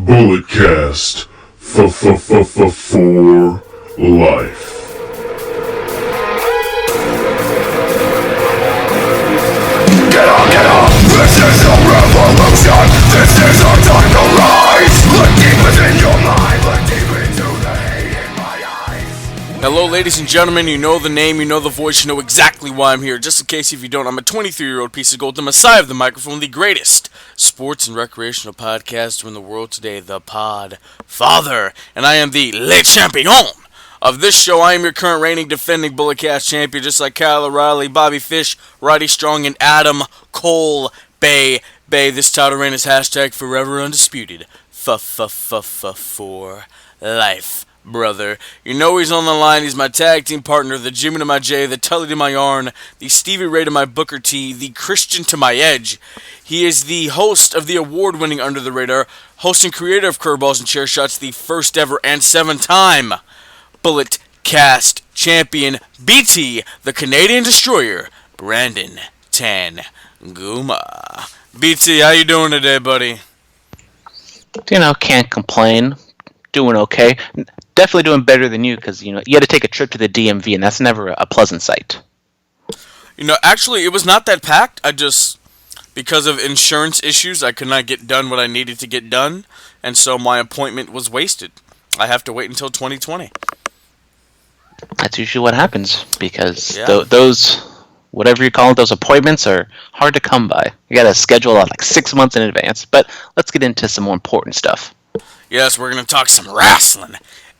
Bulletcast for life. Get up, this is a revolution. This is our time to rise. Look deep within your mind, look deep into the hate in my eyes. Hello ladies and gentlemen, you know the name, you know the voice, you know exactly why I'm here. Just in case if you don't, I'm a 23-year-old piece of gold, the messiah of the microphone, the greatest sports and recreational podcaster in the world today, the Pod Father. And I am the Le Champion of this show. I am your current reigning defending Bulletcast champion, just like Kyle O'Reilly, Bobby Fish, Roddy Strong, and Adam Cole Bay. This title reign is hashtag forever undisputed. For life, brother. You know he's on the line. He's my tag team partner, the Jimmy to my J, the Tully to my Yarn, the Stevie Ray to my Booker T, the Christian to my Edge. He is the host of the award-winning Under the Radar, host and creator of Curveballs and Chair Shots, the first ever and 7-time Bulletcast champion, BT, the Canadian Destroyer, Brandon Tanguma. BT, how you doing today, buddy? You know, can't complain. Doing okay. Definitely doing better than you because, you know, you had to take a trip to the DMV, and that's never a pleasant sight. You know, actually, it was not that packed. Because of insurance issues, I could not get done what I needed to get done, and so my appointment was wasted. I have to wait until 2020. That's usually what happens because Yeah. those, whatever you call it, those appointments are hard to come by. You got to schedule out like 6 months in advance. But let's get into some more important stuff. Yes, we're going to talk some wrestling.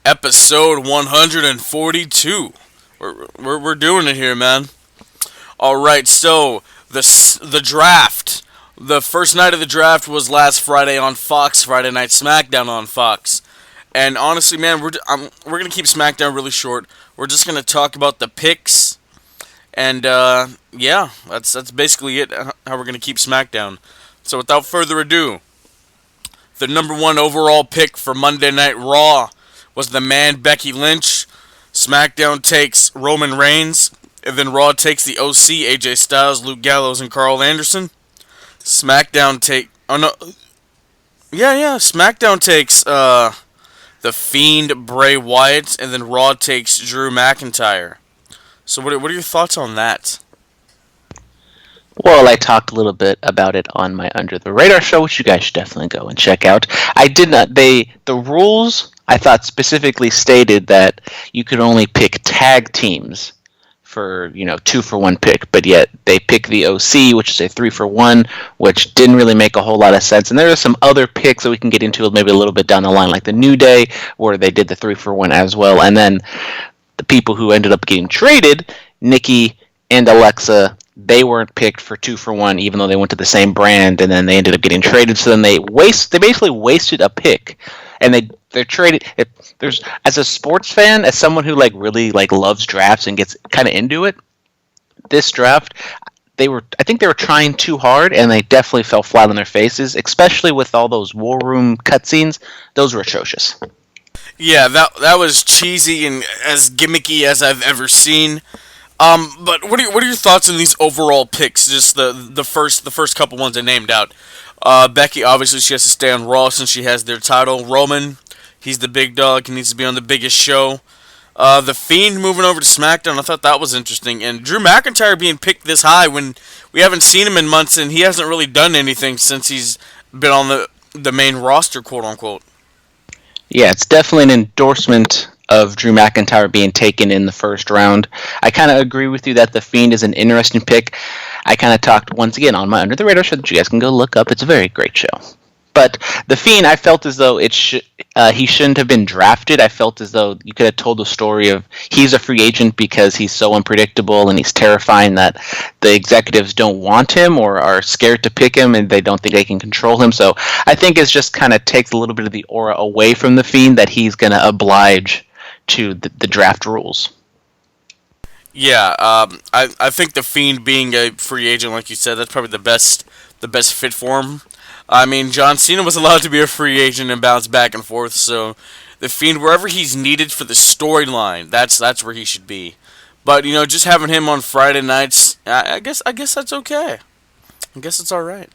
Episode 142. We're doing it here, man. Alright, so the draft. The first night of the draft was last Friday on Fox, Friday Night Smackdown on Fox. And honestly, man, we're going to keep Smackdown really short. We're just going to talk about the picks. And, yeah, that's basically it, how we're going to keep Smackdown. So without further ado, the number one overall pick for Monday Night Raw was the man Becky Lynch. SmackDown takes Roman Reigns. And then Raw takes the OC, AJ Styles, Luke Gallows, and Carl Anderson. SmackDown takes The Fiend, Bray Wyatt, and then Raw takes Drew McIntyre. So what are your thoughts on that? Well, I talked a little bit about it on my Under the Radar show, which you guys should definitely go and check out. The rules, I thought, specifically stated that you could only pick tag teams for, 2-for-1 pick, but yet they pick the OC, which is a 3-for-1, which didn't really make a whole lot of sense. And there are some other picks that we can get into maybe a little bit down the line, like the New Day, where they did the 3-for-1 as well. And then the people who ended up getting traded, Nikki and Alexa, they weren't picked for 2-for-1, even though they went to the same brand, and then they ended up getting traded. So then they basically wasted a pick, and they're traded. As a sports fan, as someone who really loves drafts and gets kind of into it, this draft, I think they were trying too hard, and they definitely fell flat on their faces, especially with all those War Room cutscenes. Those were atrocious. Yeah, that was cheesy and as gimmicky as I've ever seen. But what are your thoughts on these overall picks? Just the first couple ones I named out. Becky, obviously, she has to stay on Raw since she has their title. Roman, he's the big dog. He needs to be on the biggest show. The Fiend moving over to SmackDown, I thought that was interesting. And Drew McIntyre being picked this high when we haven't seen him in months, and he hasn't really done anything since he's been on the main roster, quote unquote. Yeah, it's definitely an endorsement of Drew McIntyre being taken in the first round. I kind of agree with you that The Fiend is an interesting pick. I kind of talked once again on my Under the Radar show that you guys can go look up. It's a very great show. But The Fiend, I felt as though he shouldn't have been drafted. I felt as though you could have told the story of he's a free agent because he's so unpredictable and he's terrifying that the executives don't want him or are scared to pick him and they don't think they can control him. So I think it just kind of takes a little bit of the aura away from The Fiend that he's going to oblige to the draft rules. Yeah, I think The Fiend being a free agent, like you said, that's probably the best fit for him. I mean, John Cena was allowed to be a free agent and bounce back and forth, so The Fiend, wherever he's needed for the storyline, that's where he should be. But, just having him on Friday nights, I guess that's okay. I guess it's all right.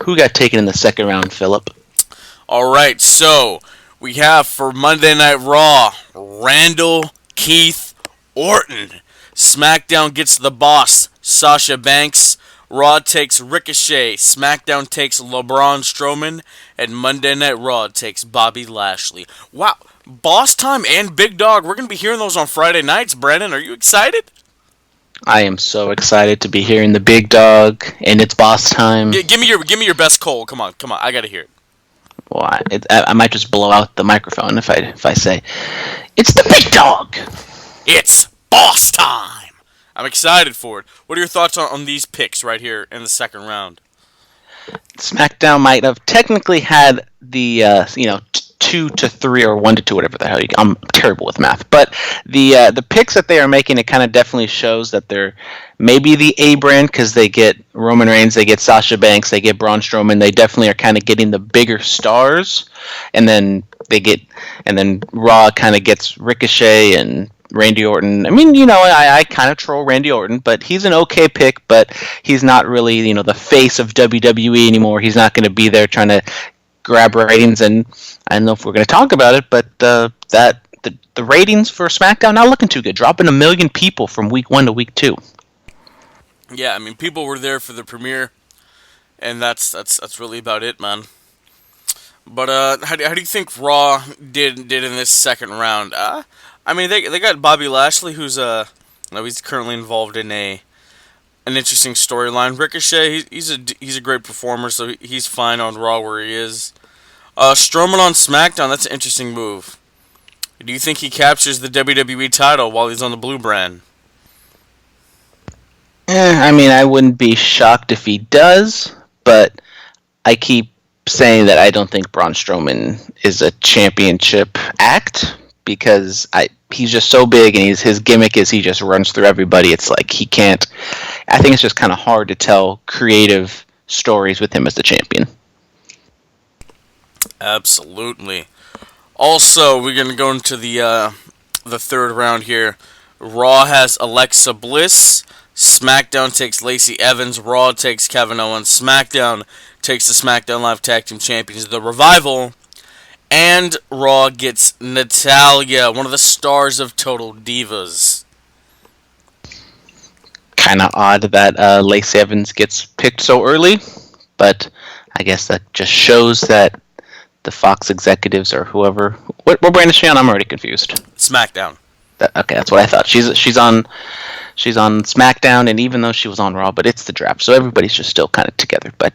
Who got taken in the second round, Phillip? All right, so we have for Monday Night Raw, Randall Keith Orton. SmackDown gets the boss, Sasha Banks. Raw takes Ricochet. SmackDown takes LeBron Strowman. And Monday Night Raw takes Bobby Lashley. Wow, Boss Time and Big Dog. We're going to be hearing those on Friday nights. Brandon, are you excited? I am so excited to be hearing the Big Dog, and it's Boss Time. Give me your best Cole. Come on. I got to hear it. Well, I might just blow out the microphone if I say, it's the Big Dog! It's Boss Time! I'm excited for it. What are your thoughts on these picks right here in the second round? SmackDown might have technically had the 2 to 3 or 1 to 2, whatever the hell I'm terrible with math. But the picks that they are making, it kind of definitely shows that they're maybe the A brand because they get Roman Reigns, they get Sasha Banks, they get Braun Strowman. They definitely are kind of getting the bigger stars, and then Raw kind of gets Ricochet and Randy Orton. I mean, I kind of troll Randy Orton, but he's an okay pick, but he's not really, the face of WWE anymore. He's not going to be there trying to grab ratings, and I don't know if we're going to talk about it, but the ratings for SmackDown not looking too good, dropping 1 million people from week 1 to week 2. Yeah, I mean, people were there for the premiere, and that's really about it, man. But how do you think Raw did in this second round? I mean, they got Bobby Lashley, who's he's currently involved in an interesting storyline. Ricochet, he's a great performer, so he's fine on Raw where he is. Strowman on SmackDown, that's an interesting move. Do you think he captures the WWE title while he's on the blue brand? I mean, I wouldn't be shocked if he does, but I keep saying that I don't think Braun Strowman is a championship act because he's just so big, and his gimmick is he just runs through everybody. It's like he can't. I think it's just kind of hard to tell creative stories with him as the champion. Absolutely. Also, we're gonna go into the third round here. Raw has Alexa Bliss. SmackDown takes Lacey Evans. Raw takes Kevin Owens. SmackDown takes the SmackDown Live Tag Team Champions, The Revival. And Raw gets Natalya, one of the stars of Total Divas. Kind of odd that Lacey Evans gets picked so early, but I guess that just shows that the Fox executives or whoever. What brand is she on? I'm already confused. SmackDown. Okay, that's what I thought. She's on SmackDown, and even though she was on Raw, but it's the draft, so everybody's just still kind of together. But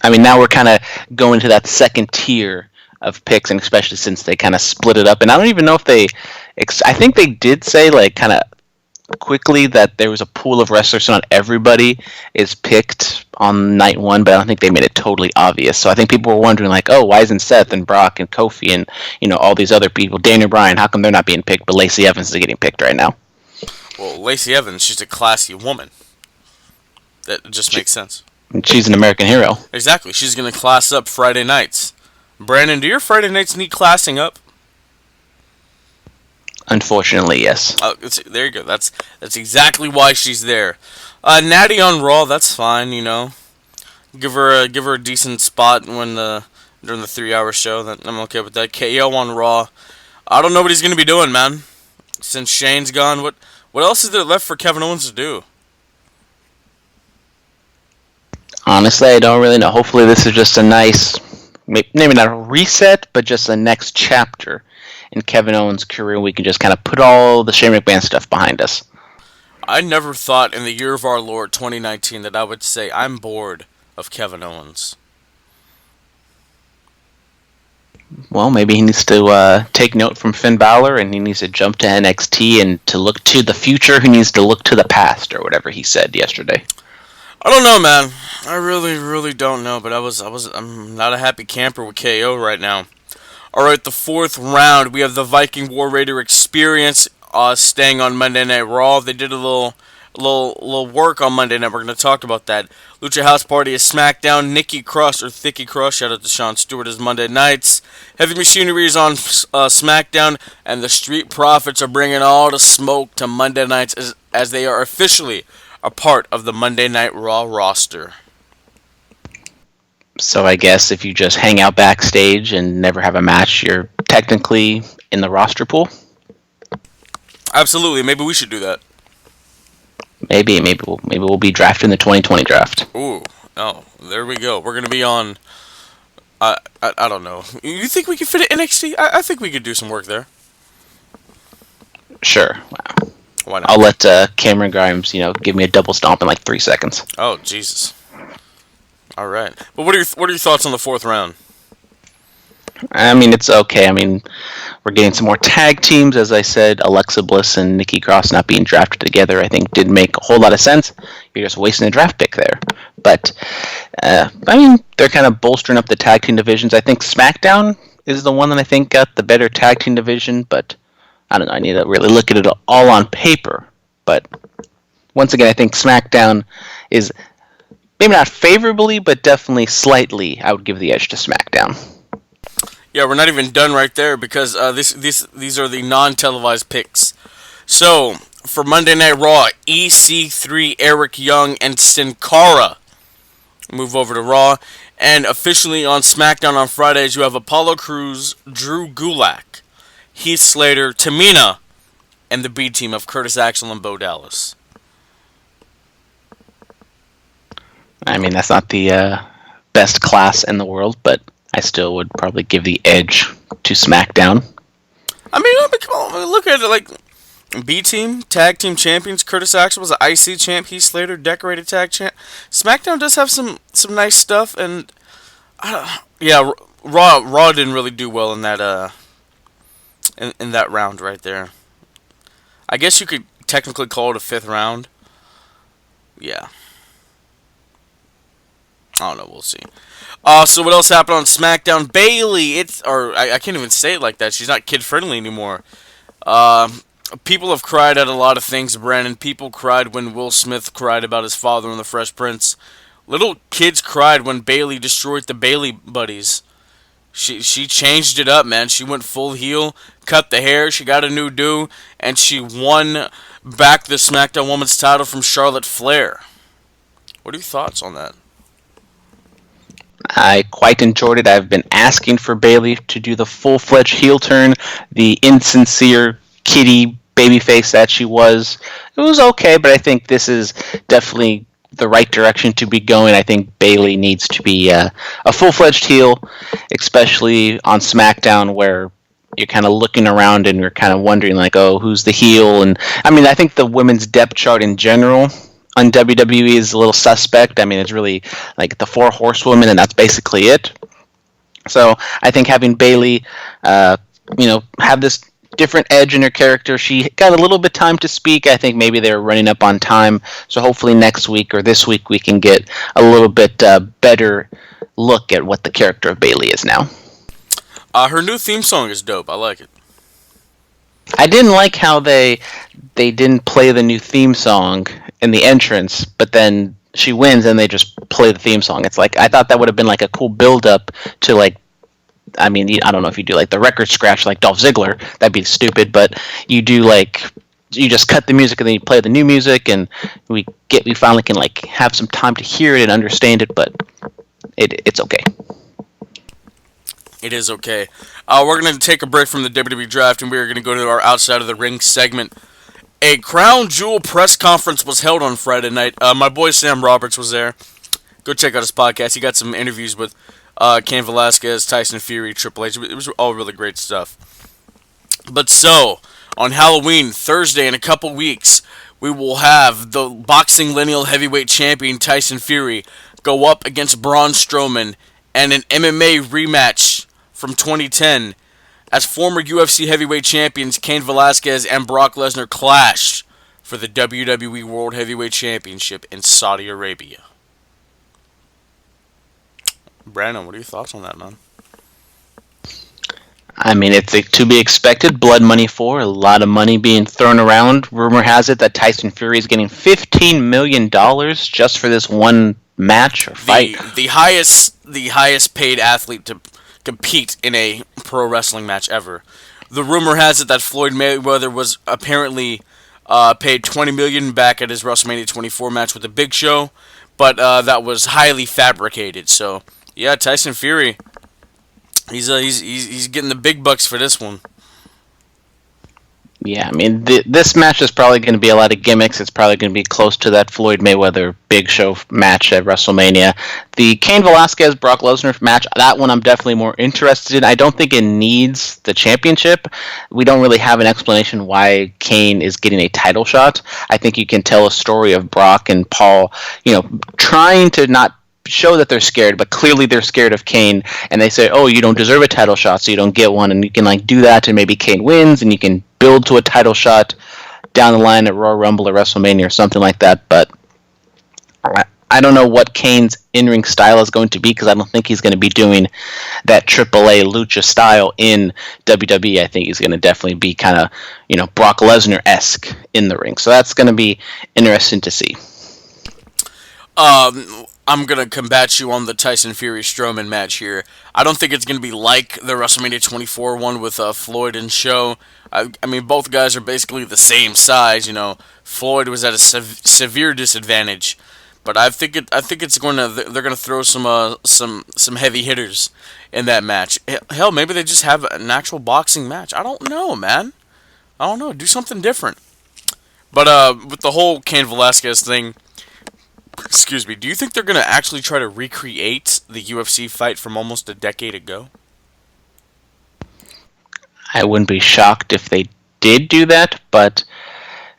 I mean, now we're kind of going to that second tier of picks, and especially since they kind of split it up. And I don't even know if I think they did say like kind of quickly that there was a pool of wrestlers, so not everybody is picked on night 1, but I don't think they made it totally obvious. So I think people were wondering like, oh, why isn't Seth and Brock and Kofi and all these other people, Daniel Bryan, how come they're not being picked, but Lacey Evans is getting picked right now? Well, Lacey Evans, she's a classy woman. That just makes sense. She's an American hero. Exactly. She's going to class up Friday nights. Brandon, do your Friday nights need classing up? Unfortunately, yes. Oh, there you go. That's exactly why she's there. Natty on Raw, that's fine. Give her a decent spot during the 3-hour show. I'm okay with that. KO on Raw. I don't know what he's gonna be doing, man. Since Shane's gone, what else is there left for Kevin Owens to do? Honestly, I don't really know. Hopefully, this is just a nice, maybe not a reset, but just a next chapter in Kevin Owens' career. We can just kind of put all the Shane McMahon stuff behind us. I never thought in the year of our Lord 2019 that I would say I'm bored of Kevin Owens. Well, maybe he needs to take note from Finn Balor, and he needs to jump to NXT, and to look to the future, he needs to look to the past, or whatever he said yesterday. I don't know, man. I really, really don't know, but I'm not a happy camper with KO right now. Alright, the fourth round, we have the Viking War Raider Experience staying on Monday Night Raw. They did a little work on Monday night. We're going to talk about that. Lucha House Party is SmackDown. Nikki Cross, or Thicky Cross, shout out to Sean Stewart, is Monday nights. Heavy Machinery is on SmackDown, and the Street Profits are bringing all the smoke to Monday nights as they are officially a part of the Monday Night Raw roster. So I guess if you just hang out backstage and never have a match, you're technically in the roster pool. Absolutely. Maybe we should do that. Maybe we'll be drafted in the 2020 draft. Ooh. Oh, there we go. We're gonna be on. I don't know. You think we could fit it in NXT? I think we could do some work there. Sure. Wow. Why not? I'll let Cameron Grimes, give me a double stomp in like 3 seconds. Oh, Jesus. All right. But what are your thoughts on the fourth round? I mean, it's okay. I mean, we're getting some more tag teams, as I said. Alexa Bliss and Nikki Cross not being drafted together, I think, did make a whole lot of sense. You're just wasting a draft pick there. But, I mean, they're kind of bolstering up the tag team divisions. I think SmackDown is the one that I think got the better tag team division, but I don't know. I need to really look at it all on paper. But once again, I think SmackDown is maybe not favorably, but definitely slightly, I would give the edge to SmackDown. Yeah, we're not even done right there because these are the non-televised picks. So, for Monday Night Raw, EC3, Eric Young, and Sin Cara move over to Raw. And officially on SmackDown on Fridays, you have Apollo Crews, Drew Gulak, Heath Slater, Tamina, and the B team of Curtis Axel and Bo Dallas. I mean, that's not the best class in the world, but I still would probably give the edge to SmackDown. I mean, come on, look at it like B team, tag team champions. Curtis Axel was an IC champ. Heath Slater, decorated tag champ. SmackDown does have some nice stuff, and yeah, Raw didn't really do well in that in that round right there. I guess you could technically call it a fifth round. Yeah. I don't know. We'll see. So what else happened on SmackDown? Bayley, I can't even say it like that. She's not kid friendly anymore. People have cried at a lot of things, Brandon. People cried when Will Smith cried about his father in The Fresh Prince. Little kids cried when Bayley destroyed the Bayley Buddies. She changed it up, man. She went full heel, cut the hair, she got a new do, and she won back the SmackDown Women's title from Charlotte Flair. What are your thoughts on that? I quite enjoyed it. I've been asking for Bayley to do the full-fledged heel turn, the insincere kitty babyface that she was. It was okay, but I think this is definitely the right direction to be going. I think Bayley needs to be a full-fledged heel, especially on SmackDown, where you're kind of looking around and you're kind of wondering, like, oh, who's the heel? And I mean, I think the women's depth chart in general on WWE is a little suspect. I mean, it's really like the 4 horsewomen, and that's basically it. So I think having Bayley, have this different edge in her character. She got a little bit time to speak. I think maybe they're running up on time. So hopefully next week or this week we can get a little bit better look at what the character of Bayley is now. Her new theme song is dope. I like it. I didn't like how they didn't play the new theme song in the entrance, but then she wins and they just play the theme song. It's like, I thought that would have been like a cool build up to, like, I mean, I don't know if you do like the record scratch like Dolph Ziggler, that'd be stupid, but you do like, you just cut the music and then you play the new music, and we finally can like have some time to hear it and understand it, but it's okay. It is okay. We're going to take a break from the WWE Draft, and we're going to go to our Outside of the Ring segment. A Crown Jewel press conference was held on Friday night. My boy Sam Roberts was there. Go check out his podcast. He got some interviews with Cain Velasquez, Tyson Fury, Triple H. It was all really great stuff. But so, on Halloween, Thursday, in a couple weeks, we will have the boxing lineal heavyweight champion Tyson Fury go up against Braun Strowman, and an MMA rematch from 2010 as former UFC heavyweight champions Cain Velasquez and Brock Lesnar clashed for the WWE World Heavyweight Championship in Saudi Arabia. Brandon, what are your thoughts on that, man? I mean, it's to be expected. Blood money for a lot of money being thrown around. Rumor has it that Tyson Fury is getting $15 million just for this one match or fight. The highest paid athlete to compete in a pro wrestling match ever. The rumor has it that Floyd Mayweather was apparently paid $20 million back at his WrestleMania 24 match with the Big Show, but that was highly fabricated. So Yeah, Tyson Fury. He's getting the big bucks for this one. Yeah, I mean, this match is probably going to be a lot of gimmicks. It's probably going to be close to that Floyd Mayweather Big Show match at WrestleMania. The Cain Velasquez Brock Lesnar match, that one I'm definitely more interested in. I don't think it needs the championship. We don't really have an explanation why Cain is getting a title shot. I think you can tell a story of Brock and Paul, trying to not show that they're scared, but clearly they're scared of Cain, and they say, oh, you don't deserve a title shot, so you don't get one, and you can do that, and maybe Cain wins, and you can build to a title shot down the line at Royal Rumble or WrestleMania or something like that. But I don't know what Cain's in-ring style is going to be, because I don't think he's going to be doing that AAA lucha style in WWE. I think he's going to definitely be kind of Brock Lesnar-esque in the ring, so that's going to be interesting to see. I'm going to combat you on the Tyson Fury-Strowman match here. I don't think it's going to be like the WrestleMania 24 one with Floyd and Show. I mean, both guys are basically the same size. Floyd was at a severe disadvantage, but I think it's going to. They're going to throw some heavy hitters in that match. Hell, maybe they just have an actual boxing match. I don't know, man. I don't know. Do something different. But with the whole Cain Velasquez thing. Excuse me, do you think they're going to actually try to recreate the UFC fight from almost a decade ago? I wouldn't be shocked if they did do that, but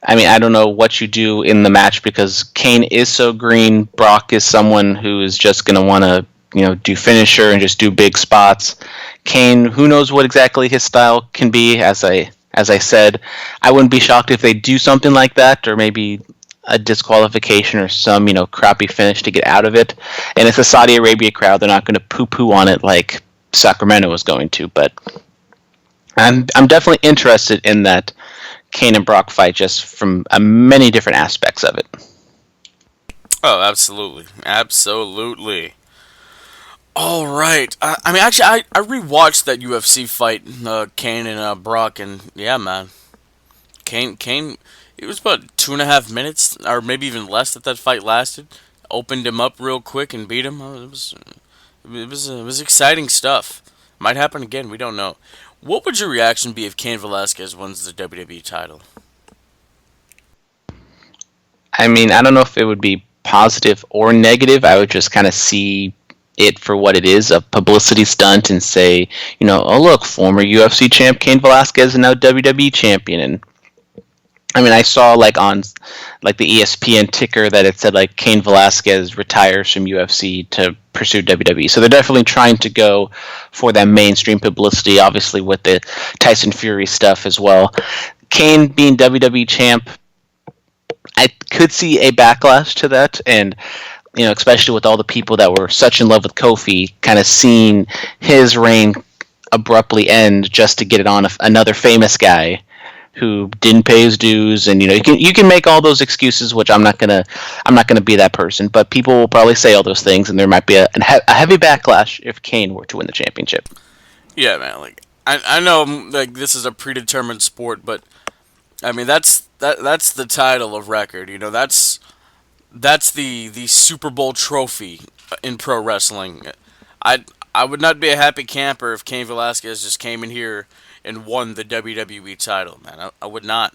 I mean, I don't know what you do in the match, because Cain is so green. Brock is someone who is just going to want to, do finisher and just do big spots. Cain, who knows what exactly his style can be, as I said. I wouldn't be shocked if they do something like that, or maybe a disqualification or some, crappy finish to get out of it. And it's a Saudi Arabia crowd. They're not going to poo-poo on it like Sacramento was going to. But I'm definitely interested in that Cain and Brock fight, just from many different aspects of it. Oh, absolutely. Absolutely. All right. I mean, actually, I rewatched that UFC fight, Cain and Brock, and yeah, man. Cain, it was about 2.5 minutes, or maybe even less, that fight lasted. Opened him up real quick and beat him. It was exciting stuff. Might happen again. We don't know. What would your reaction be if Cain Velasquez wins the WWE title? I mean, I don't know if it would be positive or negative. I would just kind of see it for what it is, a publicity stunt, and say, oh look, former UFC champ Cain Velasquez and now WWE champion. And I mean, I saw on the ESPN ticker that it said Cain Velasquez retires from UFC to pursue WWE. So they're definitely trying to go for that mainstream publicity, obviously with the Tyson Fury stuff as well. Cain being WWE champ, I could see a backlash to that, and especially with all the people that were such in love with Kofi, kind of seeing his reign abruptly end just to get it on another famous guy who didn't pay his dues. And you can make all those excuses, which I'm not gonna be that person, but people will probably say all those things, and there might be a heavy backlash if Cain were to win the championship. Yeah, man. I know this is a predetermined sport, but I mean that's the title of record. That's the Super Bowl trophy in pro wrestling. I would not be a happy camper if Cain Velasquez just came in here and won the WWE title, man. I would not.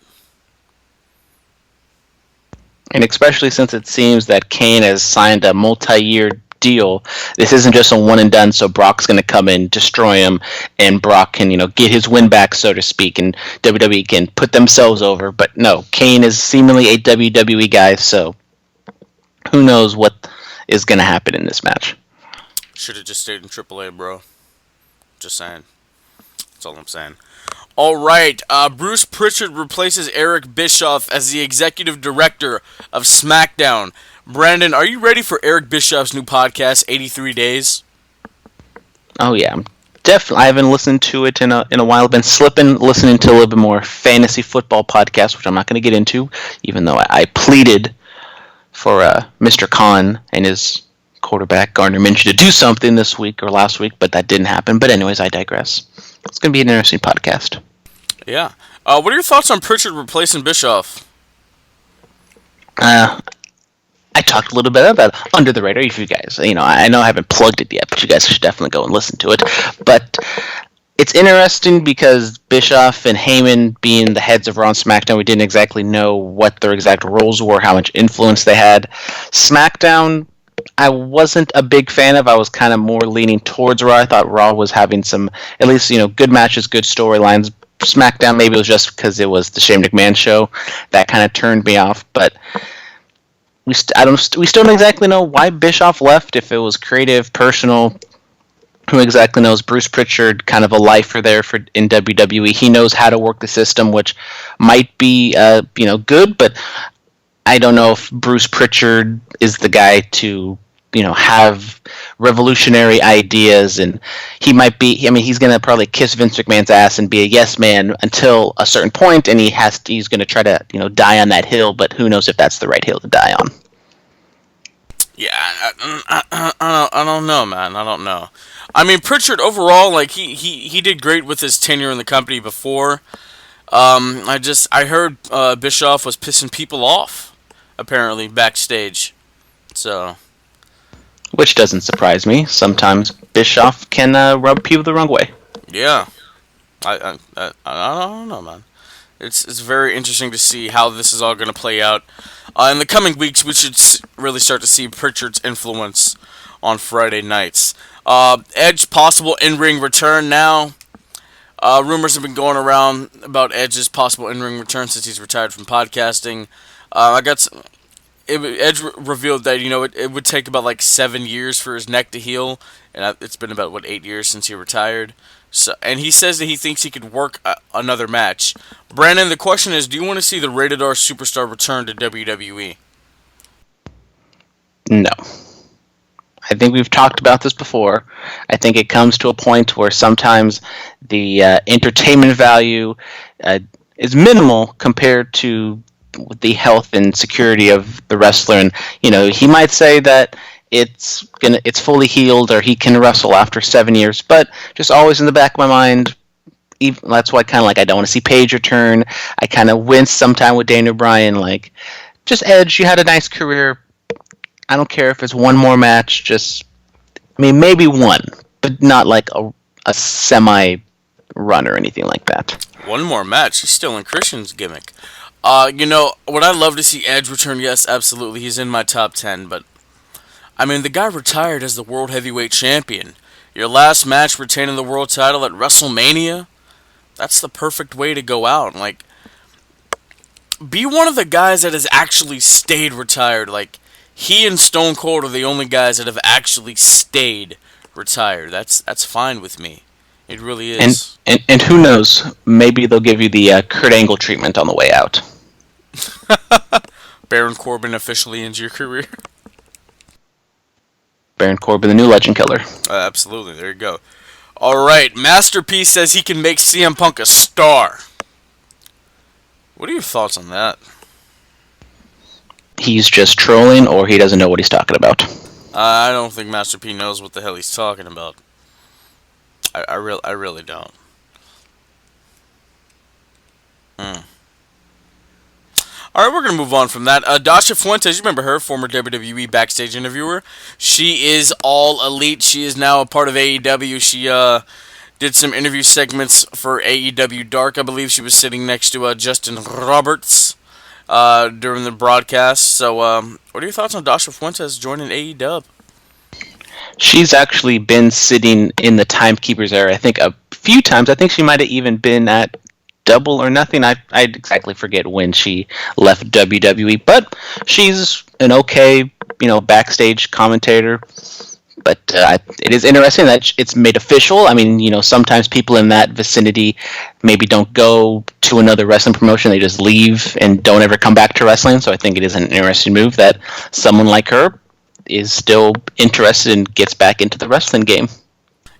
And especially since it seems that Cain has signed a multi-year deal, this isn't just a one and done, so Brock's going to come in, destroy him, and Brock can, get his win back, so to speak, and WWE can put themselves over. But no, Cain is seemingly a WWE guy, so who knows what is going to happen in this match. Should have just stayed in AAA, bro. Just saying. That's all I'm saying. All right, Bruce Prichard replaces Eric Bischoff as the executive director of Smackdown. Brandon, are you ready for Eric Bischoff's new podcast, 83 Days? Oh yeah, definitely. I haven't listened to it in a while. I've been listening to a little bit more fantasy football podcast, which I'm not going to get into, even though I pleaded for Mr. Khan and his quarterback Gardner Minshew to do something this week or last week, but that didn't happen. But anyways, I digress. It's going to be an interesting podcast. Yeah. What are your thoughts on Prichard replacing Bischoff? I talked a little bit about Under the Radar. If you guys, I know I haven't plugged it yet, but you guys should definitely go and listen to it. But it's interesting because Bischoff and Heyman being the heads of Raw and SmackDown, we didn't exactly know what their exact roles were, how much influence they had. SmackDown, I wasn't a big fan of. I was kind of more leaning towards Raw. I thought Raw was having some, at least, good matches, good storylines. SmackDown, maybe it was just because it was the Shane McMahon show that kind of turned me off. But we still don't exactly know why Bischoff left. If it was creative, personal, who exactly knows? Bruce Prichard, kind of a lifer there in WWE. He knows how to work the system, which might be good, but I don't know if Bruce Prichard is the guy to have revolutionary ideas, and he might be. I mean, he's going to probably kiss Vince McMahon's ass and be a yes man until a certain point, and he's going to try to die on that hill. But who knows if that's the right hill to die on? Yeah, I don't know, man. I don't know. I mean, Prichard overall, like he did great with his tenure in the company before. I heard Bischoff was pissing people off, apparently backstage. So. Which doesn't surprise me. Sometimes Bischoff can rub people the wrong way. Yeah, I don't know, man. It's very interesting to see how this is all going to play out. In the coming weeks, we should really start to see Prichard's influence on Friday nights. Edge possible in-ring return now. Rumors have been going around about Edge's possible in-ring return since he's retired from podcasting. Edge revealed that it would take about like 7 years for his neck to heal, and it's been about 8 years since he retired. So, and he says that he thinks he could work another match. Brandon, the question is, do you want to see the Rated R Superstar return to WWE? No. I think we've talked about this before. I think it comes to a point where sometimes the entertainment value is minimal compared to the health and security of the wrestler, and he might say that it's fully healed or he can wrestle after 7 years, but just always in the back of my mind, that's why I don't want to see Paige return. I kind of wince sometime with Daniel Bryan, like, just Edge, you had a nice career. I don't care if it's one more match, maybe one, but not like a semi run or anything like that. One more match? He's still in Christian's gimmick. Would I love to see Edge return? Yes, absolutely. He's in my top 10, but I mean, the guy retired as the World Heavyweight Champion. Your last match retaining the world title at WrestleMania? That's the perfect way to go out. Like, be one of the guys that has actually stayed retired. Like, he and Stone Cold are the only guys that have actually stayed retired. That's fine with me. It really is. And who knows? Maybe they'll give you the Kurt Angle treatment on the way out. Baron Corbin officially ends your career. Baron Corbin, the new legend killer. Absolutely, there you go. Alright, Masterpiece says he can make CM Punk a star. What are your thoughts on that? He's just trolling, or he doesn't know what he's talking about. I don't think Master P knows what the hell he's talking about. I really don't. Alright, we're going to move on from that. Dasha Fuentes, you remember her, former WWE backstage interviewer. She is all elite. She is now a part of AEW. She did some interview segments for AEW Dark. I believe she was sitting next to Justin Roberts during the broadcast. So, what are your thoughts on Dasha Fuentes joining AEW? She's actually been sitting in the Timekeepers era, I think, a few times. I think she might have even been at Double or Nothing. I exactly forget when she left WWE, but she's an okay, backstage commentator. But it is interesting that it's made official. I mean, sometimes people in that vicinity maybe don't go to another wrestling promotion. They just leave and don't ever come back to wrestling. So I think it is an interesting move that someone like her is still interested and gets back into the wrestling game.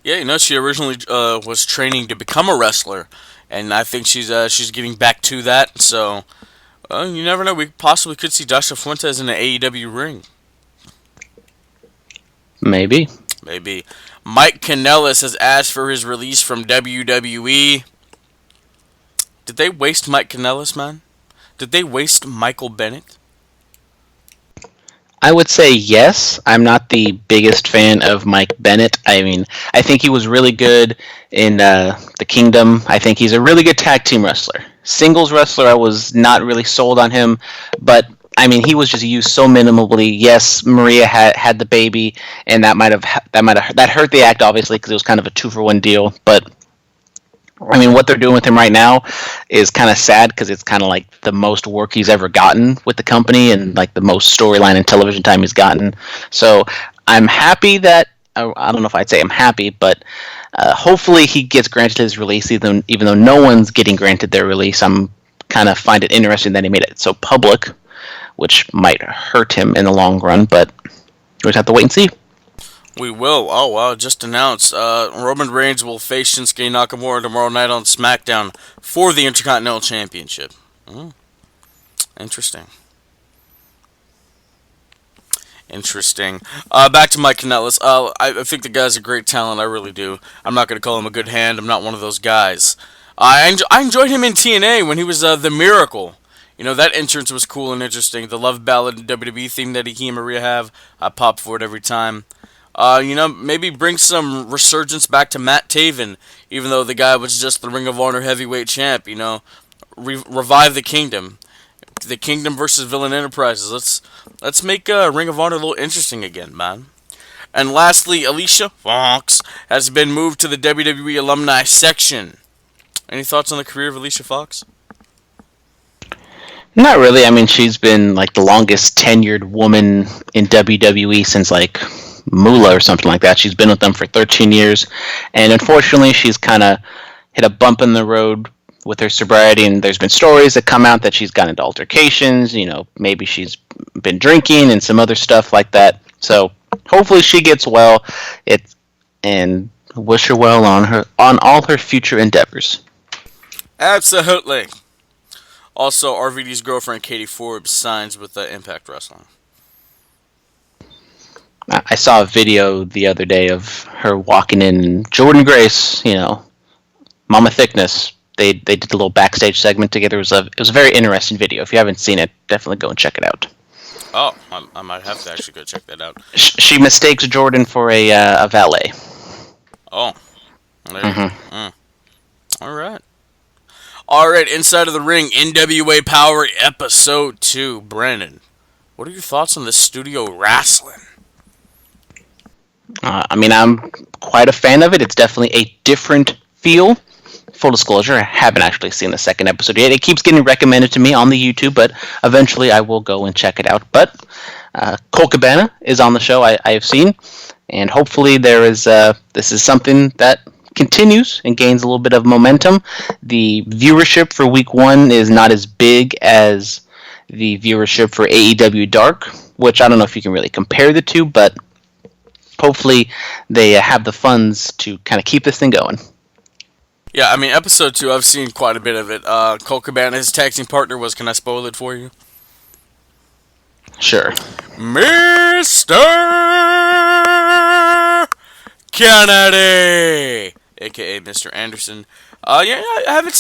Yeah, she originally was training to become a wrestler, and I think she's getting back to that. So you never know. We possibly could see Dasha Fuentes in an AEW ring. Maybe. Mike Kanellis has asked for his release from WWE. Did they waste Mike Kanellis, man? Did they waste Michael Bennett? I would say yes. I'm not the biggest fan of Mike Bennett. I mean, I think he was really good in the Kingdom. I think he's a really good tag team wrestler. Singles wrestler, I was not really sold on him, but I mean, he was just used so minimally. Yes, Maria had the baby, and that hurt the act obviously because it was kind of a 2-for-1 deal. But I mean, what they're doing with him right now is kind of sad because it's kind of like the most work he's ever gotten with the company and like the most storyline and television time he's gotten. So I'm happy that, I don't know if I'd say I'm happy, but hopefully he gets granted his release, even though no one's getting granted their release. I'm kind of find it interesting that he made it so public, which might hurt him in the long run, but we'll just have to wait and see. We will. Oh, wow. Just announced. Roman Reigns will face Shinsuke Nakamura tomorrow night on SmackDown for the Intercontinental Championship. Interesting. Back to Mike Kanellis. I think the guy's a great talent. I really do. I'm not going to call him a good hand. I'm not one of those guys. I enjoyed him in TNA when he was the Miracle. You know, that entrance was cool and interesting. The Love Ballad WWE theme that he and Maria have, I pop for it every time. Maybe bring some resurgence back to Matt Taven, even though the guy was just the Ring of Honor heavyweight champ. Revive the Kingdom. The Kingdom versus Villain Enterprises. Let's make Ring of Honor a little interesting again, man. And lastly, Alicia Fox has been moved to the WWE Alumni section. Any thoughts on the career of Alicia Fox? Not really. I mean, she's been like the longest tenured woman in WWE since like Moolah or something like that. She's been with them for 13 years, and unfortunately, she's kind of hit a bump in the road with her sobriety, and there's been stories that come out that she's gotten into altercations. Maybe she's been drinking and some other stuff like that. So hopefully, she gets well. And wish her well on all her future endeavors. Absolutely. Also, RVD's girlfriend Katie Forbes signs with Impact Wrestling. I saw a video the other day of her walking in, Jordan Grace, Mama Thickness. They did a little backstage segment together. It was a very interesting video. If you haven't seen it, definitely go and check it out. Oh, I might have to actually go check that out. She mistakes Jordan for a valet. Oh. All right, Inside of the Ring, NWA Power Episode 2. Brandon, what are your thoughts on the studio wrestling? I'm quite a fan of it. It's definitely a different feel. Full disclosure, I haven't actually seen the second episode yet. It keeps getting recommended to me on the YouTube, but eventually I will go and check it out. But Colt Cabana is on the show, I have seen, and hopefully this is something that continues and gains a little bit of momentum. The viewership for week 1 is not as big as the viewership for AEW Dark, which I don't know if you can really compare the two, but hopefully they have the funds to kind of keep this thing going. Yeah, I mean, episode 2, I've seen quite a bit of it. Colt Cabana, his tag team partner was, can I spoil it for you? Sure. Mr. Kennedy, a.k.a. Mr. Anderson. I haven't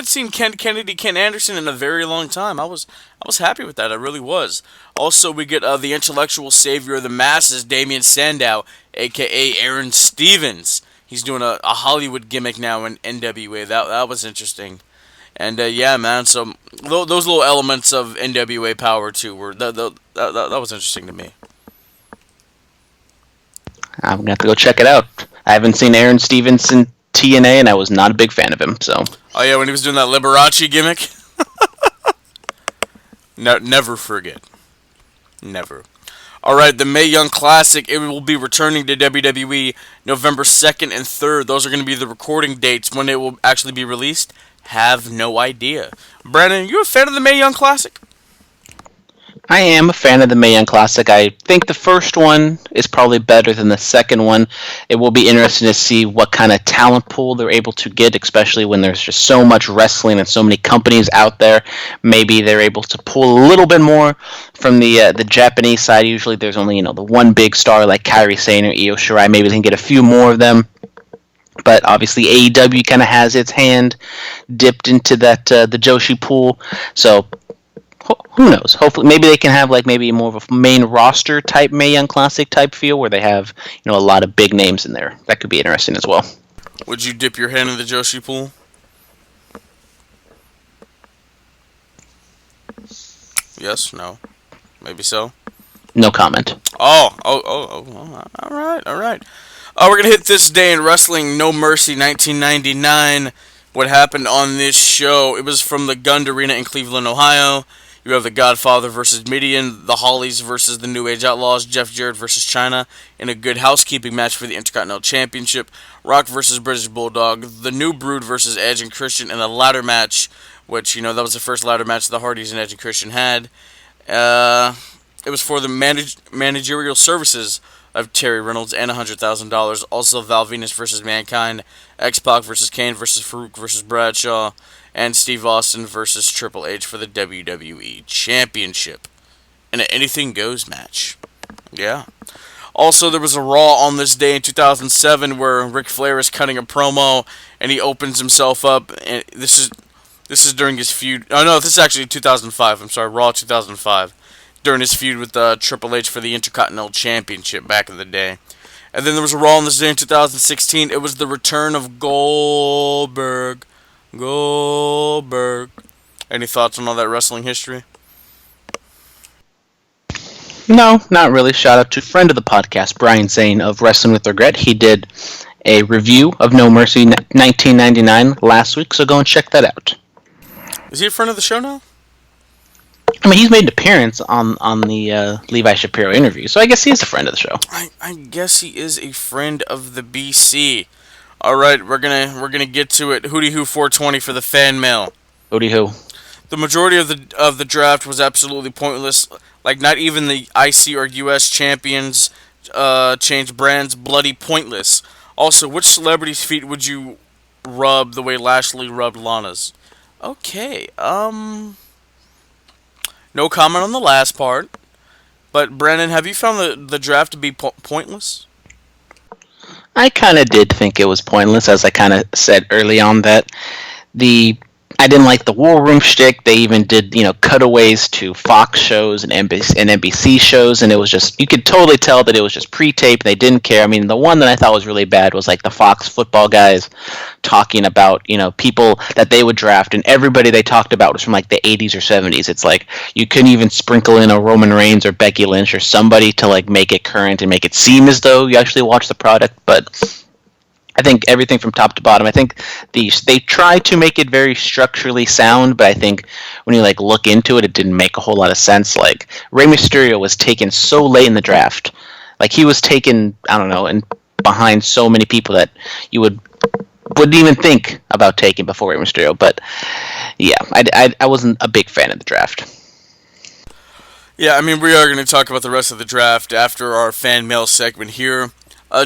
seen Ken Anderson in a very long time. I was happy with that. I really was. Also, we get the intellectual savior of the masses, Damian Sandow, a.k.a. Aaron Stevens. He's doing a Hollywood gimmick now in NWA. That was interesting. And yeah, man. So those little elements of NWA Power too were that was interesting to me. I'm gonna have to go check it out. I haven't seen Aaron Stevens in TNA, and I was not a big fan of him. So. Oh yeah, when he was doing that Liberace gimmick. No, never forget. Never. All right, the Mae Young Classic, it will be returning to WWE November 2nd and 3rd. Those are going to be the recording dates. When it will actually be released, have no idea. Brandon, you a fan of the Mae Young Classic? I am a fan of the Mae Young Classic. I think the first one is probably better than the second one. It will be interesting to see what kind of talent pool they're able to get, especially when there's just so much wrestling and so many companies out there. Maybe they're able to pull a little bit more from the Japanese side. Usually there's only the one big star like Kairi Sane or Io Shirai. Maybe they can get a few more of them. But obviously AEW kind of has its hand dipped into that the Joshi pool. So Who knows? Hopefully, maybe they can have like maybe more of a main roster type Mae Young Classic type feel where they have a lot of big names in there. That could be interesting as well. Would you dip your hand in the Joshi pool? Yes, no, maybe so. No comment. Oh, all right. We're gonna hit this day in wrestling. No Mercy, 1999. What happened on this show? It was from the Gund Arena in Cleveland, Ohio. You have the Godfather versus Midian, the Hollies versus the New Age Outlaws, Jeff Jarrett versus China in a good housekeeping match for the Intercontinental Championship, Rock versus British Bulldog, the New Brood versus Edge and Christian in a ladder match, which, that was the first ladder match the Hardys and Edge and Christian had. It was for the managerial services of Terry Reynolds and $100,000. Also, Val Venus versus Mankind, X-Pac versus Kane versus Farouk versus Bradshaw, and Steve Austin versus Triple H for the WWE Championship in an Anything Goes match. Yeah. Also, there was a Raw on this day in 2007 where Ric Flair is cutting a promo and he opens himself up. And this is during his feud. Oh no, this is actually 2005. I'm sorry, Raw 2005. During his feud with Triple H for the Intercontinental Championship back in the day. And then there was a Raw on this day in 2016. It was the return of Goldberg. Any thoughts on all that wrestling history? No, not really. Shout out to friend of the podcast, Brian Zane of Wrestling with Regret. He did a review of No Mercy 1999 last week, so go and check that out. Is he a friend of the show now? I mean, he's made an appearance on the Levi Shapiro interview, so I guess he's a friend of the show. I guess he is a friend of the BC. All right, we're gonna get to it. Hootie Hoo 420 for the fan mail. Hootie Hoo. The majority of the draft was absolutely pointless. Like, not even the IC or US champions changed brands. Bloody pointless. Also, which celebrity's feet would you rub the way Lashley rubbed Lana's? Okay, no comment on the last part. But, Brandon, have you found the draft to be pointless? I kind of did think it was pointless, as I kind of said early on that I didn't like the War Room shtick. They even did, cutaways to Fox shows and NBC shows, and it was just, you could totally tell that it was just pre-taped. They didn't care. I mean, the one that I thought was really bad was like the Fox football guys talking about, people that they would draft, and everybody they talked about was from like the 80s or 70s. It's like you couldn't even sprinkle in a Roman Reigns or Becky Lynch or somebody to like make it current and make it seem as though you actually watch the product, but I think everything from top to bottom. I think they tried to make it very structurally sound, but I think when you look into it, it didn't make a whole lot of sense. Like Rey Mysterio was taken so late in the draft, like he was taken, I don't know, and behind so many people that you wouldn't even think about taking before Rey Mysterio. But yeah, I wasn't a big fan of the draft. Yeah, I mean, we are going to talk about the rest of the draft after our fan mail segment here.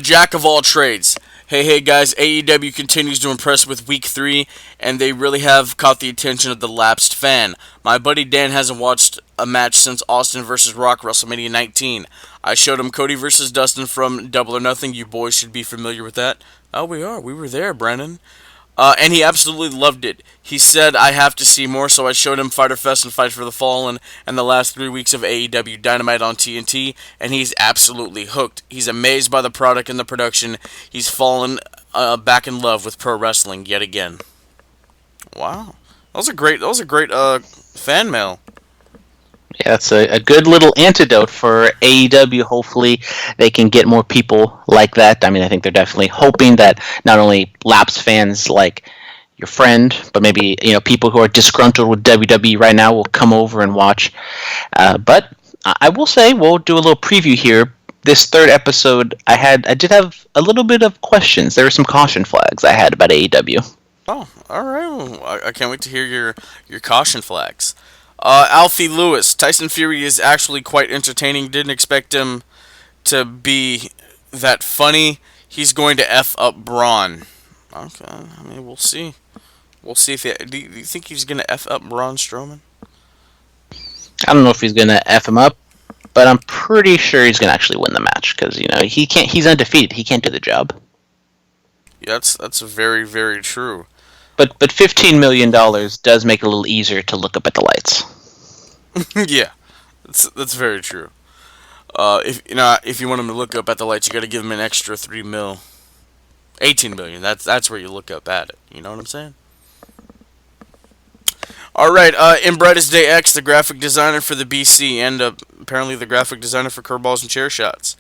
Jack of all trades. Hey guys, AEW continues to impress with Week 3, and they really have caught the attention of the lapsed fan. My buddy Dan hasn't watched a match since Austin vs. Rock WrestleMania 19. I showed him Cody vs. Dustin from Double or Nothing. You boys should be familiar with that. Oh, we are. We were there, Brennan. And he absolutely loved it. He said, I have to see more, so I showed him Fyter Fest and Fight for the Fallen and the last 3 weeks of AEW Dynamite on TNT, and he's absolutely hooked. He's amazed by the product and the production. He's fallen back in love with pro wrestling yet again. Wow. That was a great fan mail. Yeah, that's a good little antidote for AEW. Hopefully they can get more people like that. I mean, I think they're definitely hoping that not only lapsed fans like your friend, but maybe people who are disgruntled with WWE right now will come over and watch. But I will say, we'll do a little preview here. This third episode, I did have a little bit of questions. There were some caution flags I had about AEW. Oh, all right. Well, I can't wait to hear your caution flags. Alfie Lewis. Tyson Fury is actually quite entertaining. Didn't expect him to be that funny. He's going to F up Braun. Okay, I mean, we'll see. We'll see if do you think he's going to F up Braun Strowman? I don't know if he's going to F him up, but I'm pretty sure he's going to actually win the match because, he can't. He's undefeated. He can't do the job. Yeah, that's very, very true. But $15 million does make it a little easier to look up at the lights. Yeah, that's very true. If you want him to look up at the lights, you got to give him an extra 3 mil, 18 million. That's where you look up at it. You know what I'm saying? All right. In Brightest Day X, the graphic designer for the BC, and apparently the graphic designer for Curveballs and Chair Shots.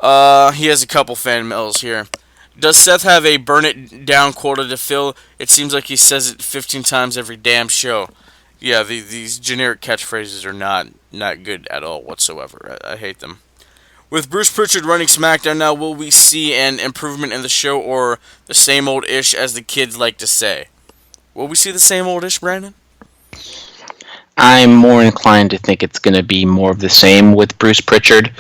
He has a couple fan mails here. Does Seth have a burn it down quota to fill? It seems like he says it 15 times every damn show. Yeah, these generic catchphrases are not good at all whatsoever. I hate them. With Bruce Prichard running SmackDown now, will we see an improvement in the show or the same old ish as the kids like to say? Will we see the same old ish, Brandon? I'm more inclined to think it's going to be more of the same with Bruce Prichard,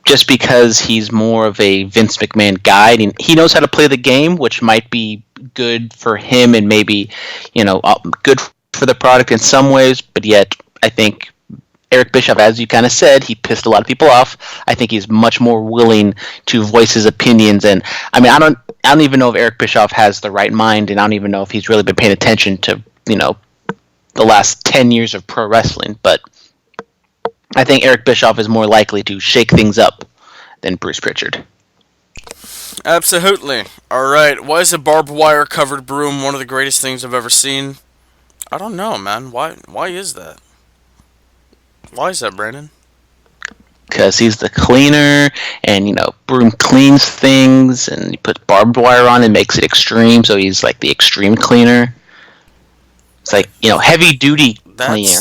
just because he's more of a Vince McMahon guy, and he knows how to play the game, which might be good for him and maybe, good for the product in some ways, but yet I think Eric Bischoff, as you kind of said, he pissed a lot of people off. I think he's much more willing to voice his opinions, and I mean, I don't even know if Eric Bischoff has the right mind, and I don't even know if he's really been paying attention to, the last 10 years of pro wrestling, but I think Eric Bischoff is more likely to shake things up than Bruce Prichard. Absolutely. Alright, why is a barbed wire covered broom one of the greatest things I've ever seen? I don't know, man. Why is that? Why is that, Brandon? Because he's the cleaner, and, broom cleans things, and he puts barbed wire on and makes it extreme, so he's like the extreme cleaner. It's like, heavy duty cleaner.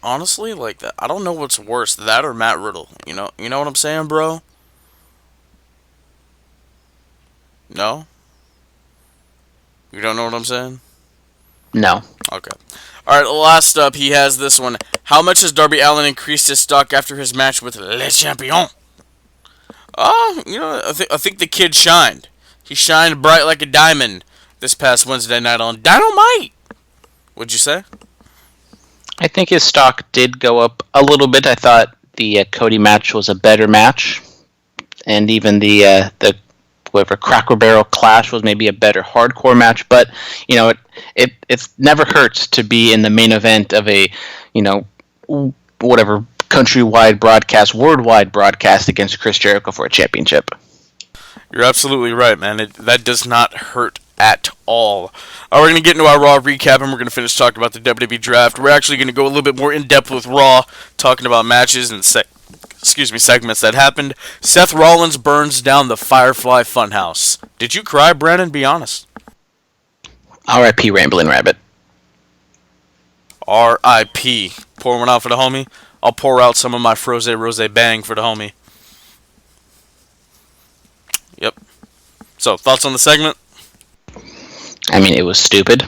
Honestly, like that. I don't know what's worse, that or Matt Riddle. You know what I'm saying, bro? No? You don't know what I'm saying? No. Okay. Alright, last up, he has this one. How much has Darby Allin increased his stock after his match with Le Champion? I think the kid shined. He shined bright like a diamond this past Wednesday night on Dynamite. What'd you say? I think his stock did go up a little bit. I thought the Cody match was a better match, and even the Cracker Barrel Clash was maybe a better hardcore match. But it never hurts to be in the main event of a whatever countrywide broadcast, worldwide broadcast against Chris Jericho for a championship. You're absolutely right, man. That does not hurt at all. We're going to get into our Raw recap, and we're going to finish talking about the WWE Draft. We're actually going to go a little bit more in-depth with Raw, talking about matches and segments that happened. Seth Rollins burns down the Firefly Funhouse. Did you cry, Brandon? Be honest. R.I.P. Rambling Rabbit. R.I.P. Pour one out for the homie. I'll pour out some of my Froze Rose Bang for the homie. Yep. So, thoughts on the segment? I mean, it was stupid.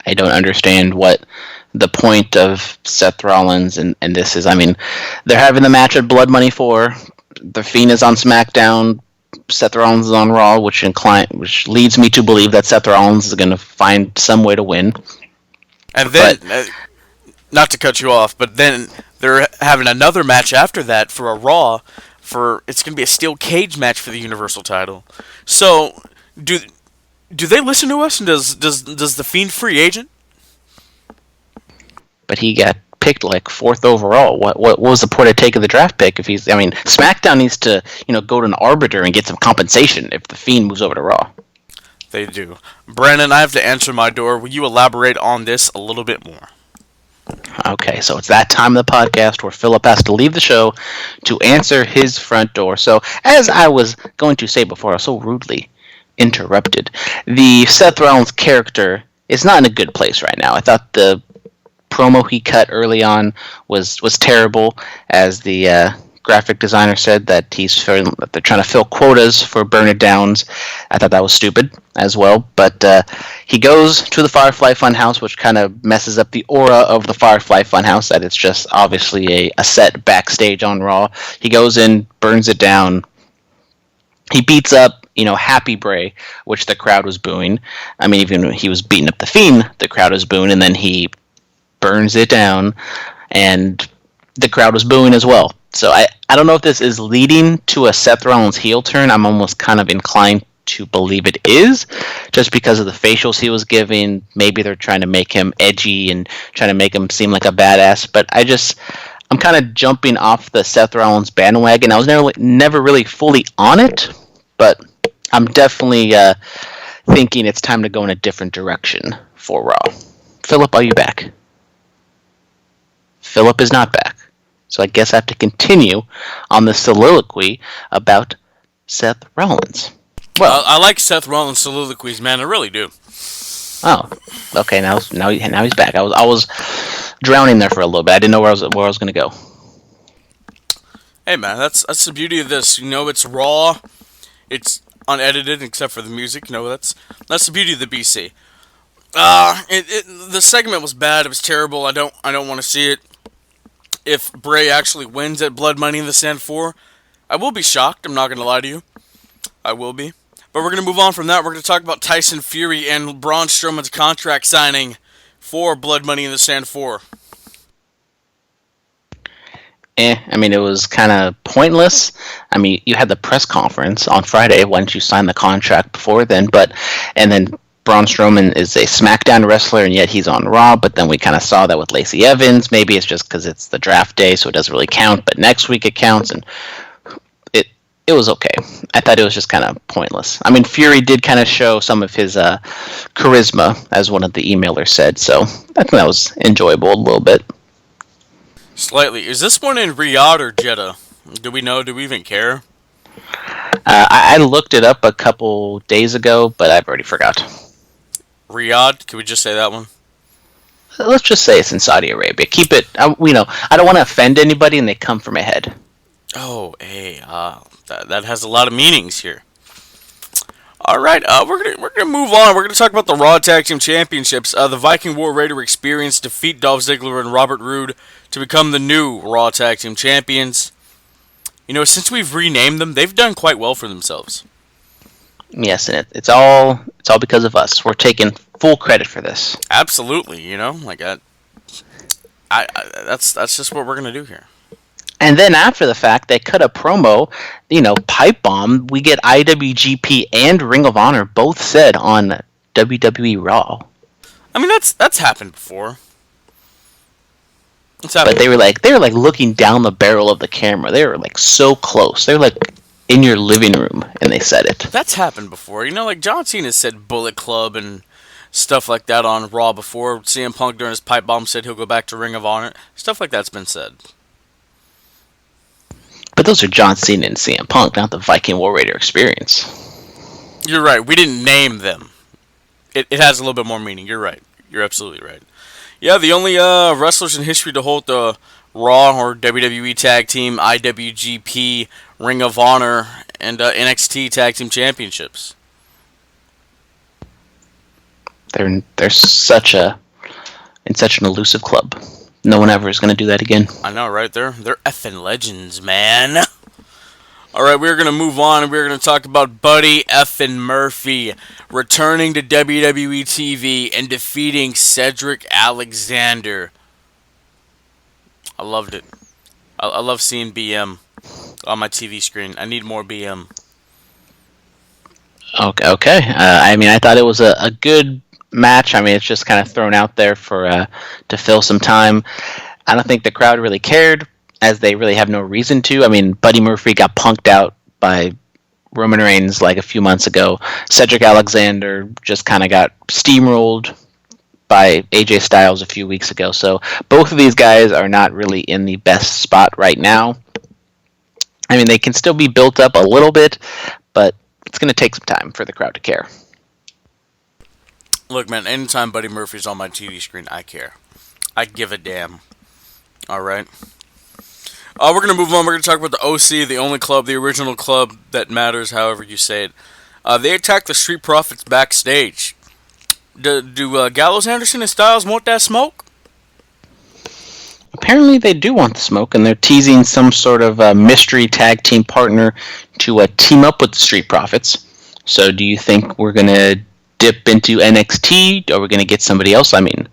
I don't understand what the point of Seth Rollins and this is. I mean, they're having the match at Blood Money 4. The Fiend is on SmackDown. Seth Rollins is on Raw, which leads me to believe that Seth Rollins is going to find some way to win. And then, not to cut you off, but then they're having another match after that for a Raw. It's going to be a steel cage match for the Universal title. So, do they listen to us? And does the Fiend free agent? But he got picked like 4th overall. What was the point of taking the draft pick if he's? I mean, SmackDown needs to go to an arbiter and get some compensation if the Fiend moves over to Raw. They do. Brandon, I have to answer my door. Will you elaborate on this a little bit more? Okay, so it's that time of the podcast where Phillip has to leave the show to answer his front door. So, as I was going to say before, I was so rudely interrupted. The Seth Rollins character is not in a good place right now. I thought the promo he cut early on was terrible, as the graphic designer said that they're trying to fill quotas for Burn It Downs. I thought that was stupid as well, but he goes to the Firefly Funhouse, which kind of messes up the aura of the Firefly Funhouse, that it's just obviously a set backstage on Raw. He goes in, burns it down. He beats up, Happy Bray, which the crowd was booing. I mean, even when he was beating up the Fiend, the crowd was booing, and then he burns it down, and the crowd was booing as well. So I don't know if this is leading to a Seth Rollins heel turn. I'm almost kind of inclined to believe it is, just because of the facials he was giving. Maybe they're trying to make him edgy and trying to make him seem like a badass. But I'm kind of jumping off the Seth Rollins bandwagon. I was never really fully on it, but I'm definitely thinking it's time to go in a different direction for Raw. Phillip, are you back? Phillip is not back. So I guess I have to continue on the soliloquy about Seth Rollins. Well, I like Seth Rollins' soliloquies, man. I really do. Oh, okay. Now he's back. I was drowning there for a little bit. I didn't know where I was going to go. Hey, man, that's the beauty of this. You know, it's raw. It's unedited, except for the music. You know, that's the beauty of the BC. The segment was bad. It was terrible. I don't want to see it. If Bray actually wins at Blood Money in the Sand 4, I will be shocked. I'm not going to lie to you. I will be. But we're going to move on from that. We're going to talk about Tyson Fury and Braun Strowman's contract signing for Blood Money in the Sand 4. I mean, it was kind of pointless. I mean, you had the press conference on Friday. Why didn't you sign the contract before then? And then Braun Strowman is a SmackDown wrestler, and yet he's on Raw, but then we kind of saw that with Lacey Evans. Maybe it's just because it's the draft day, so it doesn't really count, but next week it counts, and it was okay. I thought it was just kind of pointless. I mean, Fury did kind of show some of his charisma, as one of the emailers said, so I think that was enjoyable a little bit. Slightly. Is this one in Riyadh or Jeddah? Do we know? Do we even care? I looked it up a couple days ago, but I've already forgot. Riyadh? Can we just say that one? Let's just say it's in Saudi Arabia. Keep it. I don't want to offend anybody, and they come from my head. Oh, hey, that has a lot of meanings here. All right, we're gonna move on. We're gonna talk about the Raw Tag Team Championships. The Viking War Raider Experience defeat Dolph Ziggler and Robert Roode to become the new Raw Tag Team Champions. You know, since we've renamed them, they've done quite well for themselves. Yes, and it's all because of us. We're taking full credit for this. Absolutely, you know, like that's just what we're gonna do here. And then after the fact, they cut a promo, pipe bomb. We get IWGP and Ring of Honor both said on WWE Raw. I mean, that's happened before. But they were like looking down the barrel of the camera. They were like so close. They were like in your living room, and they said it. That's happened before. You know, like John Cena said Bullet Club and stuff like that on Raw before. CM Punk during his pipe bomb said he'll go back to Ring of Honor. Stuff like that's been said. But those are John Cena and CM Punk, not the Viking War Raider Experience. You're right. We didn't name them. It has a little bit more meaning. You're right. You're absolutely right. Yeah, the only wrestlers in history to hold the Raw or WWE Tag Team, IWGP, Ring of Honor, and NXT Tag Team Championships. They're such an elusive club. No one ever is going to do that again. I know, right? They're effing legends, man. All right, we're going to move on, and we're going to talk about Buddy effing Murphy returning to WWE TV and defeating Cedric Alexander. I loved it. I love seeing BM on my TV screen. I need more BM. Okay. I mean, I thought it was a good match. I mean, it's just kind of thrown out there for to fill some time. I don't think the crowd really cared, as they really have no reason to. I mean, Buddy Murphy got punked out by Roman Reigns like a few months ago. Cedric Alexander just kind of got steamrolled by AJ Styles a few weeks ago. So both of these guys are not really in the best spot right now. I mean, they can still be built up a little bit, but it's going to take some time for the crowd to care. Look, man, anytime Buddy Murphy's on my TV screen, I care. I give a damn. All right. We're going to move on. We're going to talk about the OC, the only club, the original club that matters, however you say it. They attacked the Street Profits backstage. Do Gallows, Anderson, and Styles want that smoke? Apparently they do want the smoke, and they're teasing some sort of mystery tag team partner to team up with the Street Profits. So do you think we're going to dip into NXT, or we're going to get somebody else? I mean,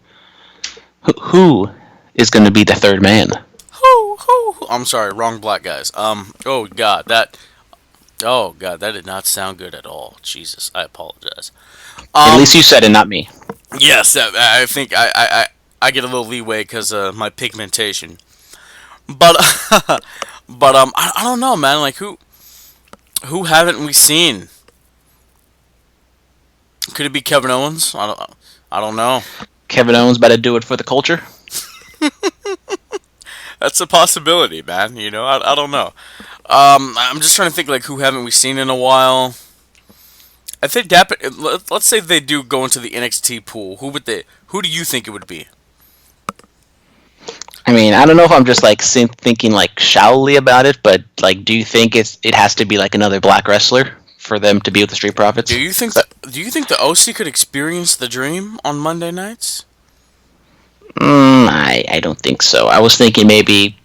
who is going to be the third man? I'm sorry, wrong black guys. Oh God, that Oh God, that did not sound good at all. Jesus, I apologize. At least you said it, not me. Yes, I think I get a little leeway because my pigmentation. But I don't know, man. Like who haven't we seen? Could it be Kevin Owens? I don't know. Kevin Owens about to do it for the culture. That's a possibility, man. You know, I don't know. I'm just trying to think like who haven't we seen in a while. I think let's say they do go into the NXT pool. Who do you think it would be? I mean, I don't know if I'm just like thinking like shallowly about it, but like, do you think it has to be like another black wrestler for them to be with the Street Profits? Do you think the OC could experience the dream on Monday nights? I don't think so. I was thinking maybe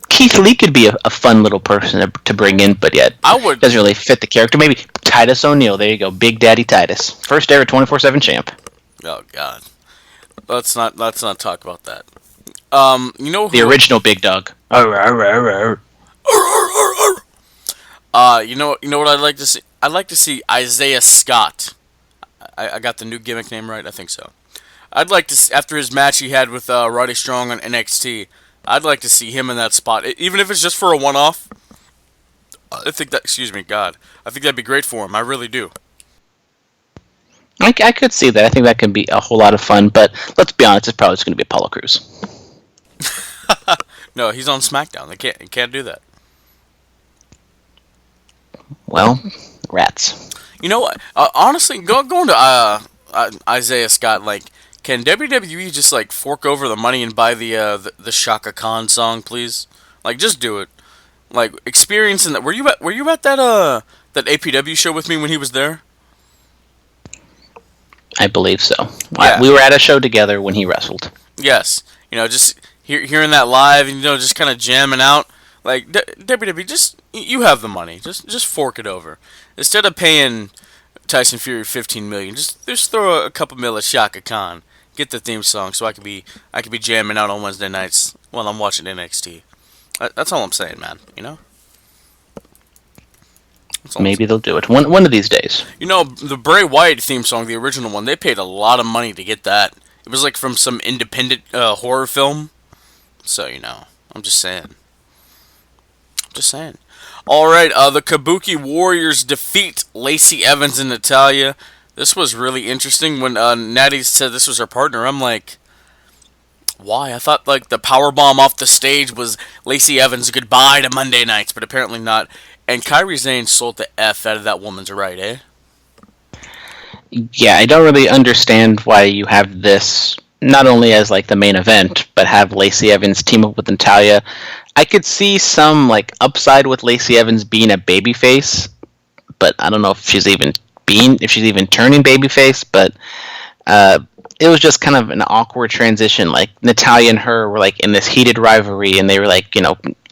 Keith Lee could be a fun little person to bring in, but yet doesn't really fit the character. Maybe Titus O'Neil. There you go, Big Daddy Titus, first ever 24/7 champ. Oh God, let's not talk about that. You know the original Big Dog. You know what I'd like to see? I'd like to see Isaiah Scott. I got the new gimmick name right? I think so. I'd like to see, after his match he had with Roddy Strong on NXT, I'd like to see him in that spot, even if it's just for a one-off. I think that, I think that'd be great for him. I really do. I could see that. I think that could be a whole lot of fun, but let's be honest, it's probably just going to be Apollo Crews. No, he's on SmackDown. They can't do that. Well, rats. You know what? Honestly, going to Isaiah Scott, like, can WWE just like fork over the money and buy the Shaka Khan song, please? Like, just do it. Like, experiencing that. Were you at that APW show with me when he was there? I believe so. Yeah. We were at a show together when he wrestled. Yes. You know, just hearing that live, and just kind of jamming out. Like, WWE, just you have the money. Just fork it over instead of paying Tyson Fury $15 million. Just throw a couple mil at Shaka Khan. Get the theme song so I could be jamming out on Wednesday nights while I'm watching NXT. That's all I'm saying, man. You know. Maybe they'll do it one of these days. You know, the Bray Wyatt theme song, the original one, they paid a lot of money to get that. It was like from some independent horror film. So, I'm just saying. All right, the Kabuki Warriors defeat Lacey Evans and Natalya. This was really interesting. When Natty said this was her partner, I'm like, why? I thought like the powerbomb off the stage was Lacey Evans' goodbye to Monday nights, but apparently not. And Kairi Sane sold the F out of that woman's right, eh? Yeah, I don't really understand why you have this not only as like the main event, but have Lacey Evans team up with Natalya. I could see some like upside with Lacey Evans being a babyface, but I don't know if she's even turning babyface. But it was just kind of an awkward transition. Like Natalya and her were like in this heated rivalry, and they were like,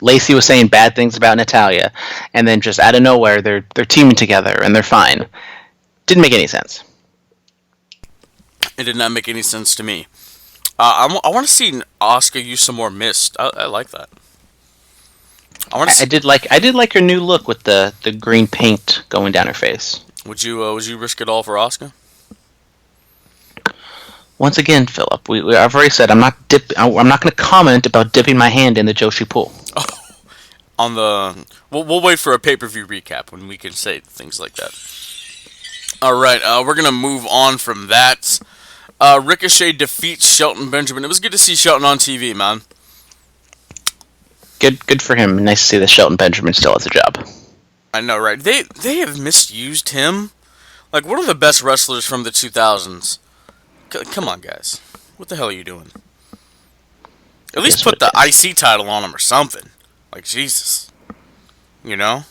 Lacey was saying bad things about Natalya, and then just out of nowhere they're teaming together and they're fine. Didn't make any sense. It did not make any sense to me. I want to see Asuka use some more mist. I like that. I did like her new look with the green paint going down her face. Would you risk it all for Asuka? Once again, Philip, I've already said I'm not going to comment about dipping my hand in the Joshi pool. Oh, we'll wait for a pay-per-view recap when we can say things like that. All right, we're gonna move on from that. Ricochet defeats Shelton Benjamin. It was good to see Shelton on TV, man. Good for him. Nice to see that Shelton Benjamin still has a job. I know, right? They have misused him. Like, one of the best wrestlers from the 2000s. Come on, guys. What the hell are you doing? At least put the IC title on him or something. Like, Jesus. You know?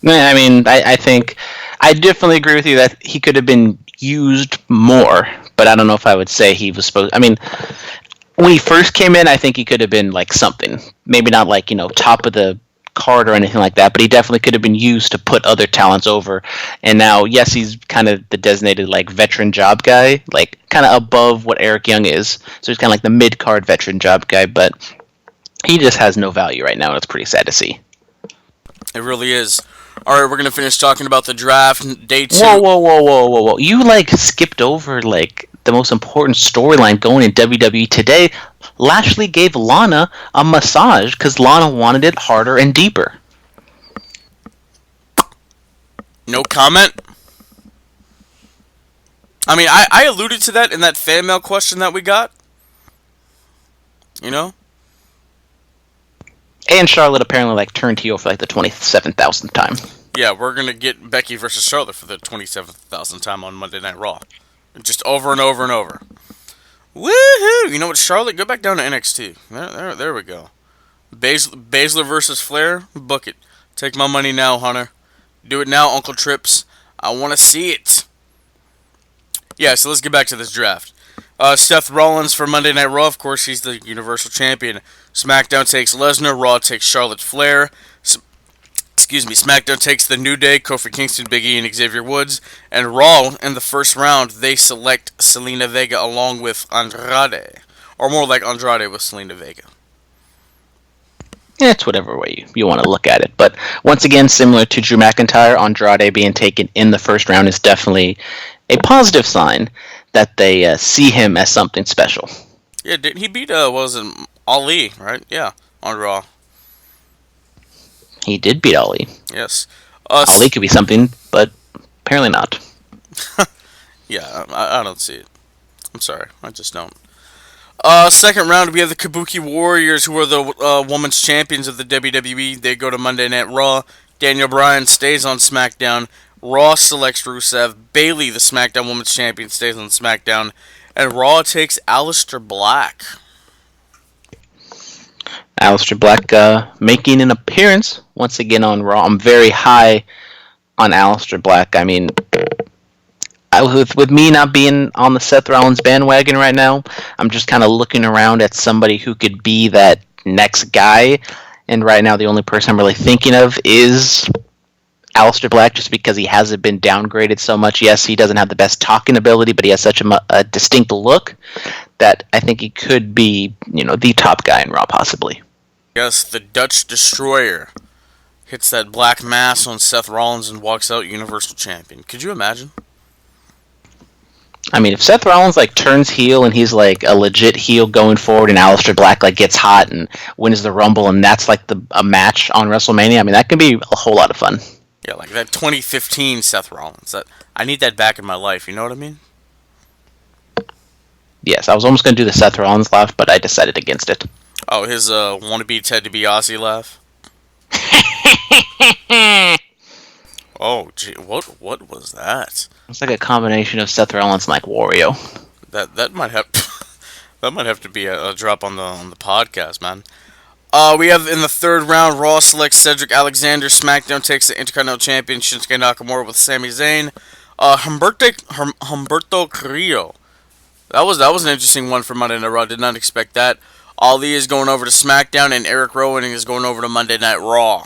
I mean, I think I definitely agree with you that he could have been used more, but I don't know if I would say he was supposed. I mean, when he first came in, I think he could have been like something. Maybe not like top of the card or anything like that, but he definitely could have been used to put other talents over. And now, yes, he's kind of the designated like veteran job guy, like kind of above what Eric Young is. So he's kind of like the mid card veteran job guy, but he just has no value right now, and it's pretty sad to see. It really is. All right, we're gonna finish talking about the draft. Day 2. Whoa! You skipped over the most important storyline going in WWE today. Lashley gave Lana a massage because Lana wanted it harder and deeper. No comment. I mean, I alluded to that in that fan mail question that we got. You know? And Charlotte apparently turned heel for the 27,000th time. Yeah, we're gonna get Becky versus Charlotte for the 27,000th time on Monday Night Raw. Just over and over and over. Woohoo! You know what, Charlotte? Go back down to NXT. There we go. Baszler versus Flair? Book it. Take my money now, Hunter. Do it now, Uncle Trips. I want to see it. Yeah, so let's get back to this draft. Seth Rollins for Monday Night Raw. Of course, he's the Universal Champion. SmackDown takes Lesnar. Raw takes Charlotte Flair. SmackDown takes the New Day, Kofi Kingston, Big E, and Xavier Woods. And Raw, in the first round, they select Selena Vega along with Andrade. Or more like Andrade with Selena Vega. Yeah, it's whatever way you want to look at it. But once again, similar to Drew McIntyre, Andrade being taken in the first round is definitely a positive sign that they see him as something special. Yeah, did he beat, Ali, right? Yeah, on Raw. He did beat Ali. Yes. Ali could be something, but apparently not. Yeah, I don't see it. I'm sorry, I just don't. Second round, we have the Kabuki Warriors, who are the women's champions of the WWE. They go to Monday Night Raw. Daniel Bryan stays on SmackDown. Raw selects Rusev. Bayley, the SmackDown Women's Champion, stays on SmackDown. And Raw takes Aleister Black. Aleister Black making an appearance once again on Raw. I'm very high on Aleister Black. I mean, with me not being on the Seth Rollins bandwagon right now, I'm just kind of looking around at somebody who could be that next guy. And right now, the only person I'm really thinking of is Aleister Black, just because he hasn't been downgraded so much. Yes, he doesn't have the best talking ability, but he has such a distinct look that I think he could be, the top guy in Raw, possibly. Yes, the Dutch Destroyer hits that black mass on Seth Rollins and walks out Universal Champion. Could you imagine? I mean, if Seth Rollins turns heel and he's a legit heel going forward, and Aleister Black gets hot and wins the Rumble, and that's a match on WrestleMania, I mean, that can be a whole lot of fun. Yeah, like that 2015 Seth Rollins. I need that back in my life. You know what I mean? Yes, I was almost going to do the Seth Rollins laugh, but I decided against it. Oh, his wannabe Ted DiBiase laugh. Oh, gee, what was that? It's like a combination of Seth Rollins and Wario. That might have that might have to be a drop on the podcast, man. We have in the third round, Raw selects Cedric Alexander. SmackDown takes the Intercontinental Champion Shinsuke Nakamura with Sami Zayn. Humberto Carrillo. That was an interesting one for Monday Night Raw. Did not expect that. Ali is going over to SmackDown, and Eric Rowan is going over to Monday Night Raw.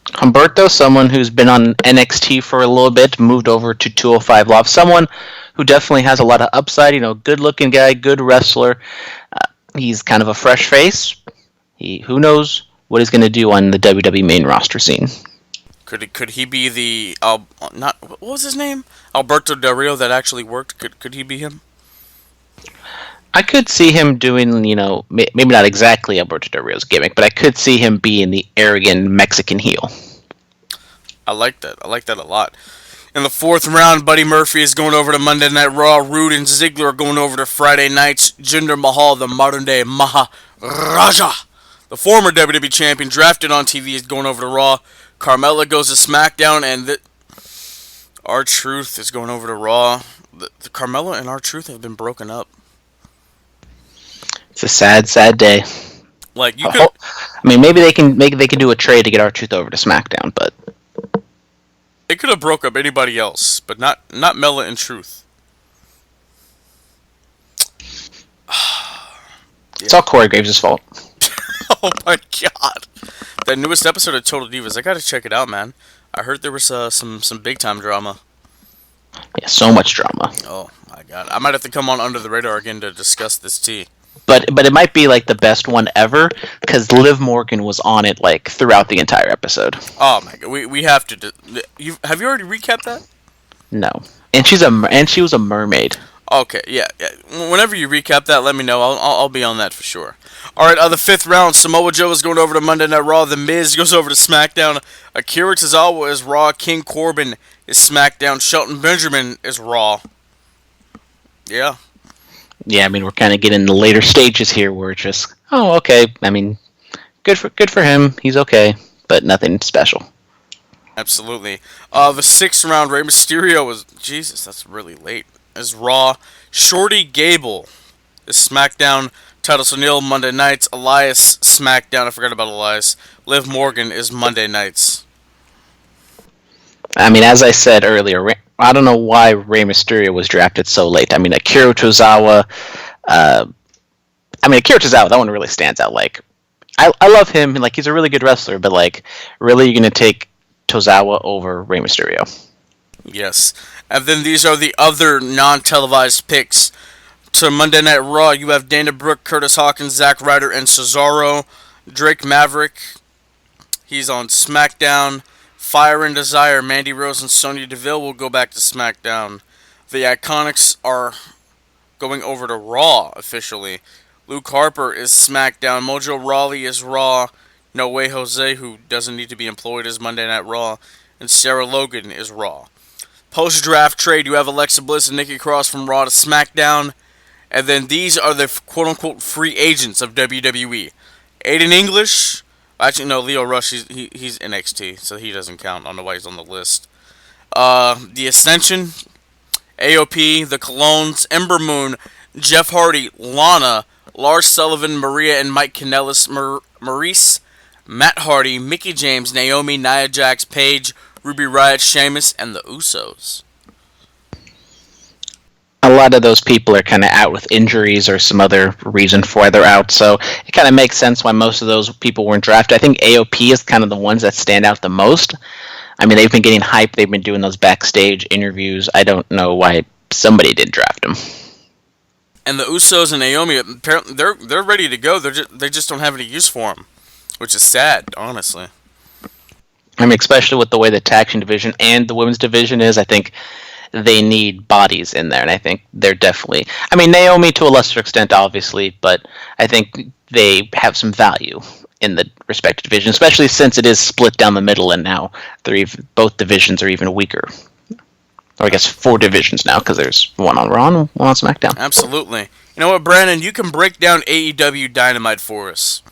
Humberto, someone who's been on NXT for a little bit, moved over to 205 Live. Someone who definitely has a lot of upside. Good-looking guy, good wrestler. He's kind of a fresh face. Who knows what he's going to do on the WWE main roster scene? Could he be the what was his name? Alberto Del Rio that actually worked? Could he be him? I could see him doing, maybe not exactly Alberto Del Rio's gimmick, but I could see him being the arrogant Mexican heel. I like that. I like that a lot. In the fourth round, Buddy Murphy is going over to Monday Night Raw. Rude and Ziggler are going over to Friday nights. Jinder Mahal, the modern-day Maharaja, the former WWE champion, drafted on TV, is going over to Raw. Carmella goes to SmackDown, and R-Truth is going over to Raw. The Carmella and R-Truth have been broken up. It's a sad, sad day. Maybe they can do a trade to get R-Truth over to SmackDown, but they could have broke up anybody else, but not Mella and Truth. It's all Corey Graves' fault. Oh my god. That newest episode of Total Divas, I gotta check it out, man. I heard there was some big time drama. Yeah, so much drama. Oh my god. I might have to come on Under the Radar again to discuss this tea. But it might be like the best one ever because Liv Morgan was on it like throughout the entire episode. Oh my god, we have to. Have you already recapped that? No, and she was a mermaid. Okay, yeah. Whenever you recap that, let me know. I'll be on that for sure. All right, the fifth round, Samoa Joe is going over to Monday Night Raw. The Miz goes over to SmackDown. Akira Tozawa is Raw. King Corbin is SmackDown. Shelton Benjamin is Raw. Yeah. Yeah, I mean we're kind of getting the later stages here where it's just, oh, okay. I mean, good for him. He's okay, but nothing special. Absolutely. The sixth round, Rey Mysterio was Jesus. That's really late. Is Raw. Shorty Gable is SmackDown. Titus O'Neil Monday nights. Elias SmackDown. I forgot about Elias. Liv Morgan is Monday nights. I mean, as I said earlier, I don't know why Rey Mysterio was drafted so late. I mean, Akira Tozawa. That one really stands out. Like, I love him. Like, he's a really good wrestler, but like, really, you're gonna take Tozawa over Rey Mysterio? Yes. And then these are the other non-televised picks. To Monday Night Raw, you have Dana Brooke, Curtis Hawkins, Zack Ryder, and Cesaro. Drake Maverick, he's on SmackDown. Fire and Desire, Mandy Rose and Sonya Deville will go back to SmackDown. The Iconics are going over to Raw officially. Luke Harper is SmackDown. Mojo Rawley is Raw. No Way Jose, who doesn't need to be employed, is Monday Night Raw. And Sarah Logan is Raw. Post-draft trade, you have Alexa Bliss and Nikki Cross from Raw to SmackDown. And then these are the quote-unquote free agents of WWE. Aiden English. Actually, no, Leo Rush, he's NXT, so he doesn't count. I don't know why he's on the list. The Ascension, AOP, The Colognes, Ember Moon, Jeff Hardy, Lana, Lars Sullivan, Maria and Mike Kanellis, Maurice, Matt Hardy, Mickie James, Naomi, Nia Jax, Paige, Ruby Riott, Sheamus, and the Usos. A lot of those people are kind of out with injuries or some other reason for why they're out, so it kind of makes sense why most of those people weren't drafted. I think AOP is kind of the ones that stand out the most. I mean, they've been getting hype. They've been doing those backstage interviews. I don't know why somebody didn't draft them. And the Usos and Naomi, apparently they're ready to go. They just don't have any use for them, which is sad, honestly. I mean, especially with the way the tag team division and the women's division is, I think they need bodies in there, and I think they're definitely... I mean, Naomi to a lesser extent, obviously, but I think they have some value in the respective division, especially since it is split down the middle, and now both divisions are even weaker. Or I guess 4 divisions now, because there's one on Raw and one on SmackDown. Absolutely. You know what, Brandon? You can break down AEW Dynamite for us.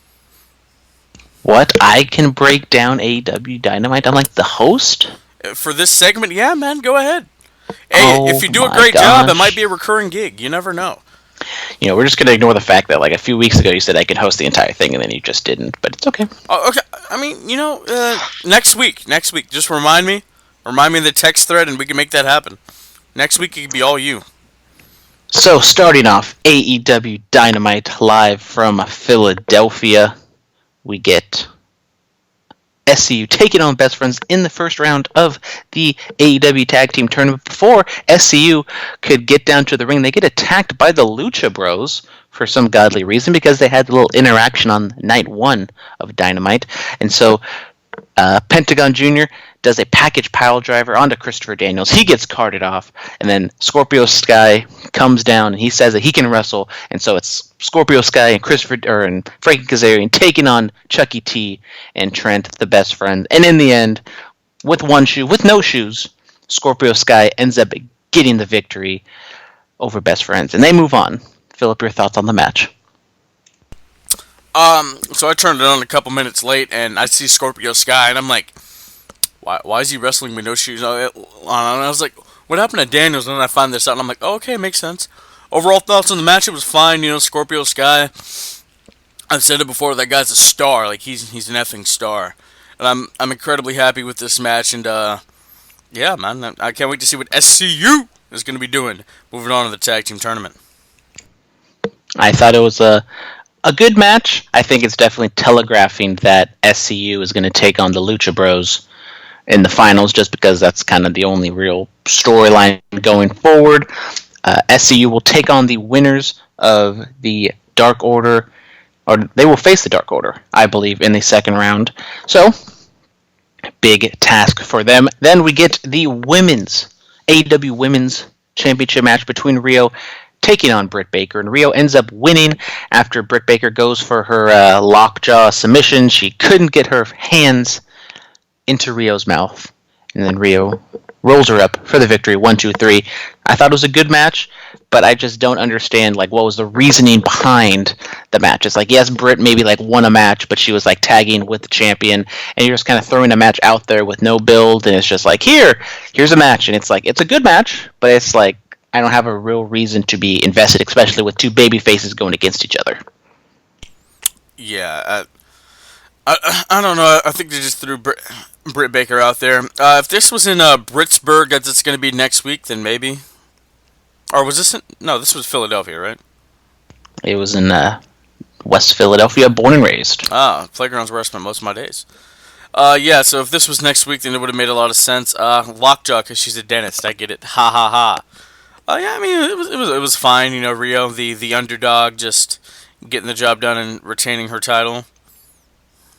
What? I can break down AEW Dynamite? I'm like the host? For this segment? Yeah, man, go ahead. Hey, if you do a great job, it might be a recurring gig. You never know. You know, we're just going to ignore the fact that, like, a few weeks ago you said I could host the entire thing, and then you just didn't, but it's okay. Oh, okay. I mean, you know, next week, just remind me of the text thread, and we can make that happen. Next week, it could be all you. So, starting off, AEW Dynamite live from Philadelphia, we get SCU taking on Best Friends in the first round of the AEW Tag Team Tournament. Before SCU could get down to the ring, they get attacked by the Lucha Bros for some godly reason, because they had a little interaction on night 1 of Dynamite. And so Pentagon Jr. does a package pile driver onto Christopher Daniels. He gets carted off, and then Scorpio Sky comes down, and he says that he can wrestle, and so it's Scorpio Sky and Frankie Kazarian taking on Chucky T and Trent, the Best Friends. And in the end, with no shoes, Scorpio Sky ends up getting the victory over Best Friends, and they move on. Phillip, your thoughts on the match? So I turned it on a couple minutes late, and I see Scorpio Sky, and I'm like, why is he wrestling with no shoes on? And I was like, what happened to Daniels? And then I find this out, and I'm like, oh, okay, makes sense. Overall thoughts on the match, it was fine. You know, Scorpio Sky, I've said it before, that guy's a star. Like, he's an effing star. And I'm incredibly happy with this match, and yeah, man, I can't wait to see what SCU is going to be doing moving on to the tag team tournament. I thought it was a good match. I think it's definitely telegraphing that SCU is going to take on the Lucha Bros in the finals, just because that's kind of the only real storyline going forward. SCU will take on the winners of the Dark Order, or they will face the Dark Order, I believe, in the second round. So, big task for them. Then we get the AEW Women's Championship match between Rio taking on Britt Baker, and Rio ends up winning after Britt Baker goes for her lockjaw submission. She couldn't get her hands into Rio's mouth, and then Rio rolls her up for the victory. 1, 2, 3. I thought it was a good match, but I just don't understand what was the reasoning behind the match. It's like, yes, Britt maybe won a match, but she was tagging with the champion, and you're just kind of throwing a match out there with no build, and it's just here's a match, and it's it's a good match, but it's I don't have a real reason to be invested, especially with two baby faces going against each other. Yeah, I don't know. I think they just threw Britt Baker out there. If this was in Britsburg, as it's going to be next week, then maybe. Or was this no, this was Philadelphia, right? It was in West Philadelphia, born and raised. Playgrounds where I spent most of my days. Yeah, so if this was next week, then it would have made a lot of sense. Lockjaw, because she's a dentist. I get it. Ha ha ha. Yeah, I mean, it was fine. Rio, the underdog, just getting the job done and retaining her title.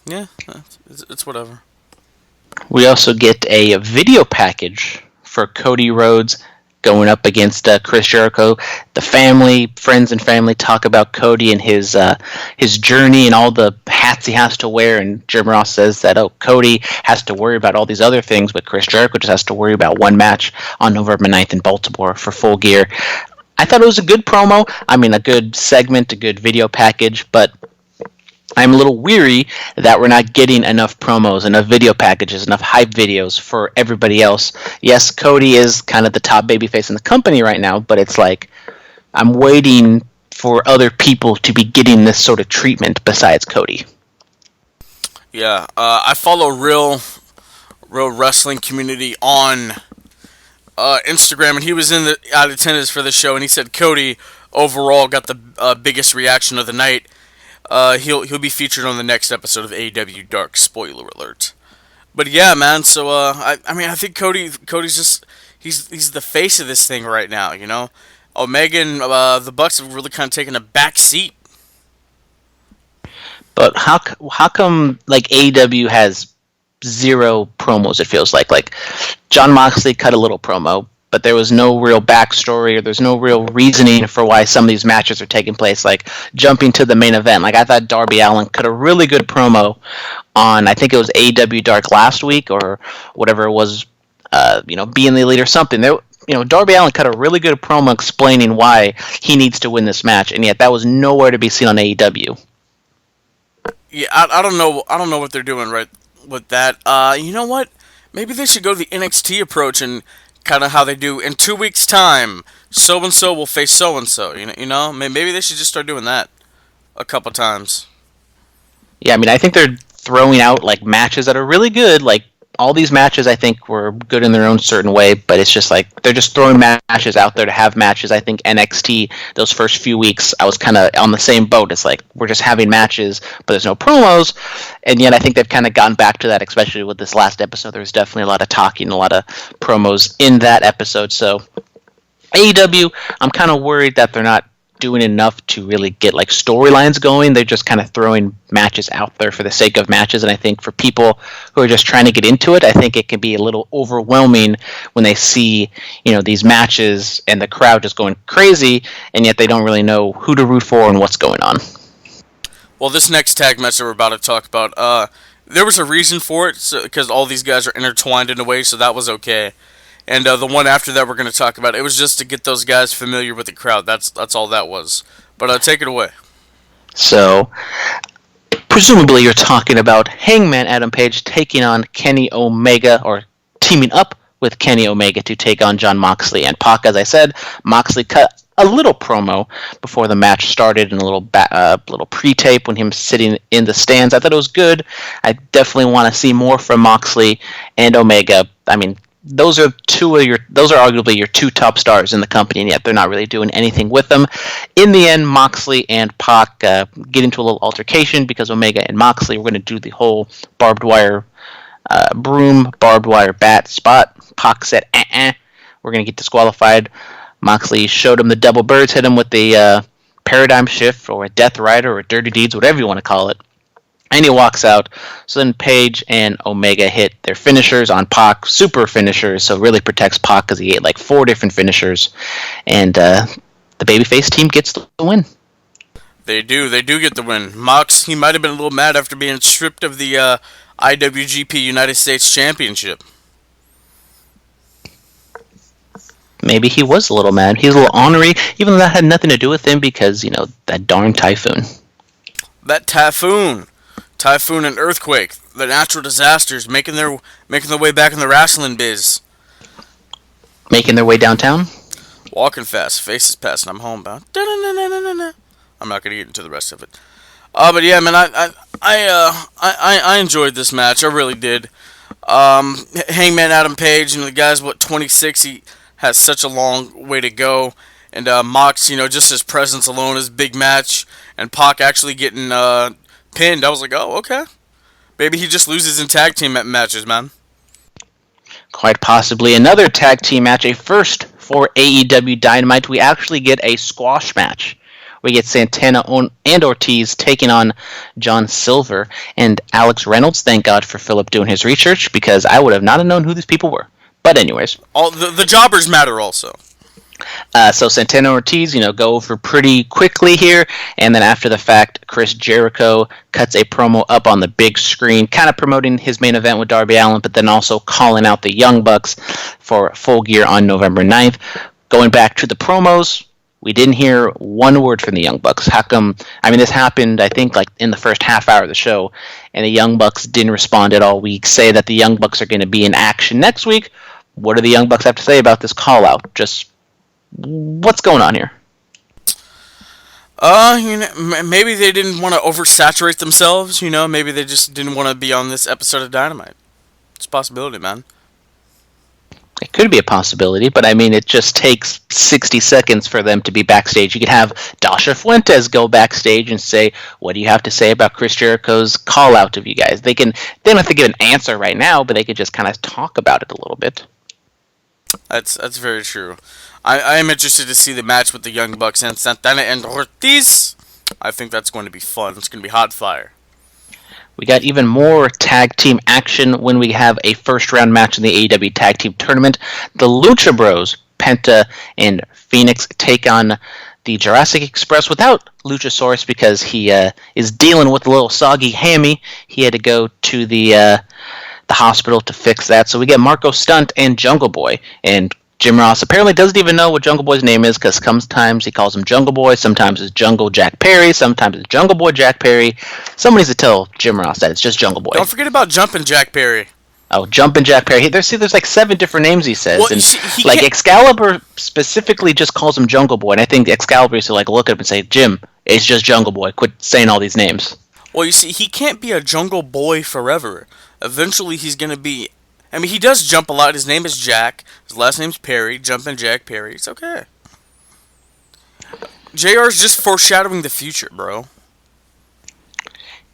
Yeah, it's whatever. We also get a video package for Cody Rhodes going up against Chris Jericho. The friends and family talk about Cody and his journey and all the hats he has to wear. And Jim Ross says that, Cody has to worry about all these other things, but Chris Jericho just has to worry about one match on November 9th in Baltimore for Full Gear. I thought it was a good promo. I mean, a good segment, a good video package, but I'm a little weary that we're not getting enough promos, enough video packages, enough hype videos for everybody else. Yes, Cody is kind of the top babyface in the company right now, but it's I'm waiting for other people to be getting this sort of treatment besides Cody. Yeah, I follow real wrestling community on Instagram, and he was in the attendance for the show, and he said Cody overall got the biggest reaction of the night. He'll be featured on the next episode of AEW Dark. Spoiler alert. But yeah, man. So I think Cody's just he's the face of this thing right now. Omega and the Bucks have really kind of taken a back seat. But how come AEW has zero promos? It feels like Jon Moxley cut a little promo, but there was no real backstory or there's no real reasoning for why some of these matches are taking place, jumping to the main event. I thought Darby Allin cut a really good promo on, I think it was AEW Dark last week or whatever it was, being the elite or something. Darby Allin cut a really good promo explaining why he needs to win this match, and yet that was nowhere to be seen on AEW. Yeah, I don't know what they're doing right with that. You know what? Maybe they should go the NXT approach and kind of how they do in 2 weeks' time. So and so will face so and so. Maybe they should just start doing that a couple times. Yeah, I think they're throwing out matches that are really good. All these matches, I think, were good in their own certain way, but it's just they're just throwing matches out there to have matches. I think NXT, those first few weeks, I was kind of on the same boat. It's we're just having matches, but there's no promos, and yet I think they've kind of gone back to that, especially with this last episode. There's definitely a lot of talking, a lot of promos in that episode. So AEW, I'm kind of worried that they're not doing enough to really get storylines going. They're just kind of throwing matches out there for the sake of matches, and I think for people who are just trying to get into it, I think it can be a little overwhelming when they see these matches and the crowd just going crazy, and yet they don't really know who to root for and what's going on. Well, this next tag match that we're about to talk about, there was a reason for it, because all these guys are intertwined in a way, so that was okay. And the one after that we're going to talk about, it was just to get those guys familiar with the crowd. That's all that was. But take it away. So, presumably you're talking about Hangman Adam Page taking on Kenny Omega, or teaming up with Kenny Omega to take on Jon Moxley and Pac. As I said, Moxley cut a little promo before the match started, and a little pre-tape when he was sitting in the stands. I thought it was good. I definitely want to see more from Moxley and Omega. Those are arguably your two top stars in the company, and yet they're not really doing anything with them. In the end, Moxley and Pac get into a little altercation because Omega and Moxley were going to do the whole barbed wire barbed wire bat spot. Pac said, we're going to get disqualified. Moxley showed him the double birds, hit him with the paradigm shift or a death rider or dirty deeds, whatever you want to call it. And he walks out. So then Page and Omega hit their finishers on Pac, super finishers, so really protects Pac because he ate like 4 different finishers. And the babyface team gets the win. They do get the win. Mox, he might have been a little mad after being stripped of the IWGP United States Championship. Maybe he was a little mad. He was a little ornery, even though that had nothing to do with him because, that darn typhoon. That Typhoon and earthquake, the natural disasters making their way back in the wrestling biz. Making their way downtown? Walking fast, faces passing, I'm homebound. I'm not gonna get into the rest of it. But yeah, man, I enjoyed this match. I really did. Hangman Adam Page, the guy's 26. He has such a long way to go. And Mox, just his presence alone is a big match. And Pac actually getting pinned. I was like, oh, okay. Maybe he just loses in tag team matches, man. Quite possibly. Another tag team match, a first for AEW Dynamite. We actually get a squash match. We get Santana and Ortiz taking on John Silver and Alex Reynolds. Thank God for Phillip doing his research, because I would have not known who these people were. But anyways. All the jobbers matter also. So Santana and Ortiz, go over pretty quickly here, and then after the fact, Chris Jericho cuts a promo up on the big screen, kind of promoting his main event with Darby Allin, but then also calling out the Young Bucks for Full Gear on November 9th. Going back to the promos, we didn't hear one word from the Young Bucks. How come? I mean, this happened, I think, like in the first half hour of the show, and the Young Bucks didn't respond at all. We say that the Young Bucks are going to be in action next week. What do the Young Bucks have to say about this call-out? Just what's going on here? Maybe they didn't want to oversaturate themselves. Maybe they just didn't want to be on this episode of Dynamite. It's a possibility, man. It could be a possibility, but I mean, it just takes 60 seconds for them to be backstage. You could have Dasha Fuentes go backstage and say, "What do you have to say about Chris Jericho's call out of you guys?" They don't have to give an answer right now, but they could just kind of talk about it a little bit. That's very true. I am interested to see the match with the Young Bucks and Santana and Ortiz. I think that's going to be fun. It's going to be hot fire. We got even more tag team action when we have a first-round match in the AEW Tag Team Tournament. The Lucha Bros, Penta and Phoenix, take on the Jurassic Express without Luchasaurus because he is dealing with a little soggy hammy. He had to go to the hospital to fix that. So we get Marco Stunt and Jungle Boy. And Jim Ross apparently doesn't even know what Jungle Boy's name is, because sometimes he calls him Jungle Boy, sometimes it's Jungle Jack Perry, sometimes it's Jungle Boy Jack Perry. Someone needs to tell Jim Ross that it's just Jungle Boy. Don't forget about Jumpin' Jack Perry. Oh, Jumpin' Jack Perry. There's like 7 different names he says. Well, and he like can't... Excalibur specifically just calls him Jungle Boy, and I think Excalibur used to like look at him and say, "Jim, it's just Jungle Boy. Quit saying all these names." Well, you see, he can't be a Jungle Boy forever. Eventually, he's going to be... I mean, he does jump a lot. His name is Jack. His last name's Perry. Jumpin' Jack Perry. It's okay. JR's just foreshadowing the future, bro.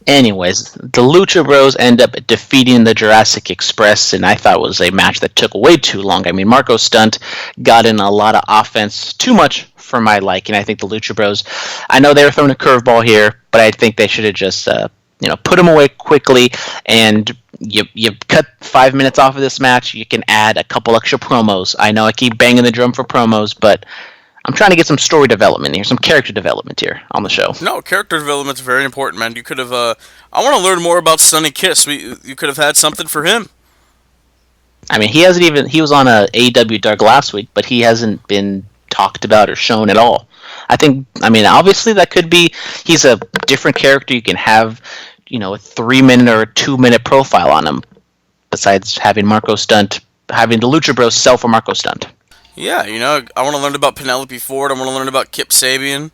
Anyways, the Lucha Bros end up defeating the Jurassic Express, and I thought it was a match that took way too long. I mean, Marco Stunt got in a lot of offense, too much for my liking. I think the Lucha Bros, I know they were throwing a curveball here, but I think they should have just, put them away quickly, and you cut 5 minutes off of this match, you can add a couple extra promos. I know I keep banging the drum for promos, but I'm trying to get some story development here, some character development here on the show. No, character development's very important, man. You could have, I want to learn more about Sonny Kiss. You could have had something for him. I mean, he was on a AEW Dark last week, but he hasn't been talked about or shown at all. Obviously that could be, he's a different character. You can have, a 3-minute or a 2-minute profile on him, besides having Marco Stunt, having the Lucha Bros sell for Marco Stunt. Yeah, I want to learn about Penelope Ford. I want to learn about Kip Sabian.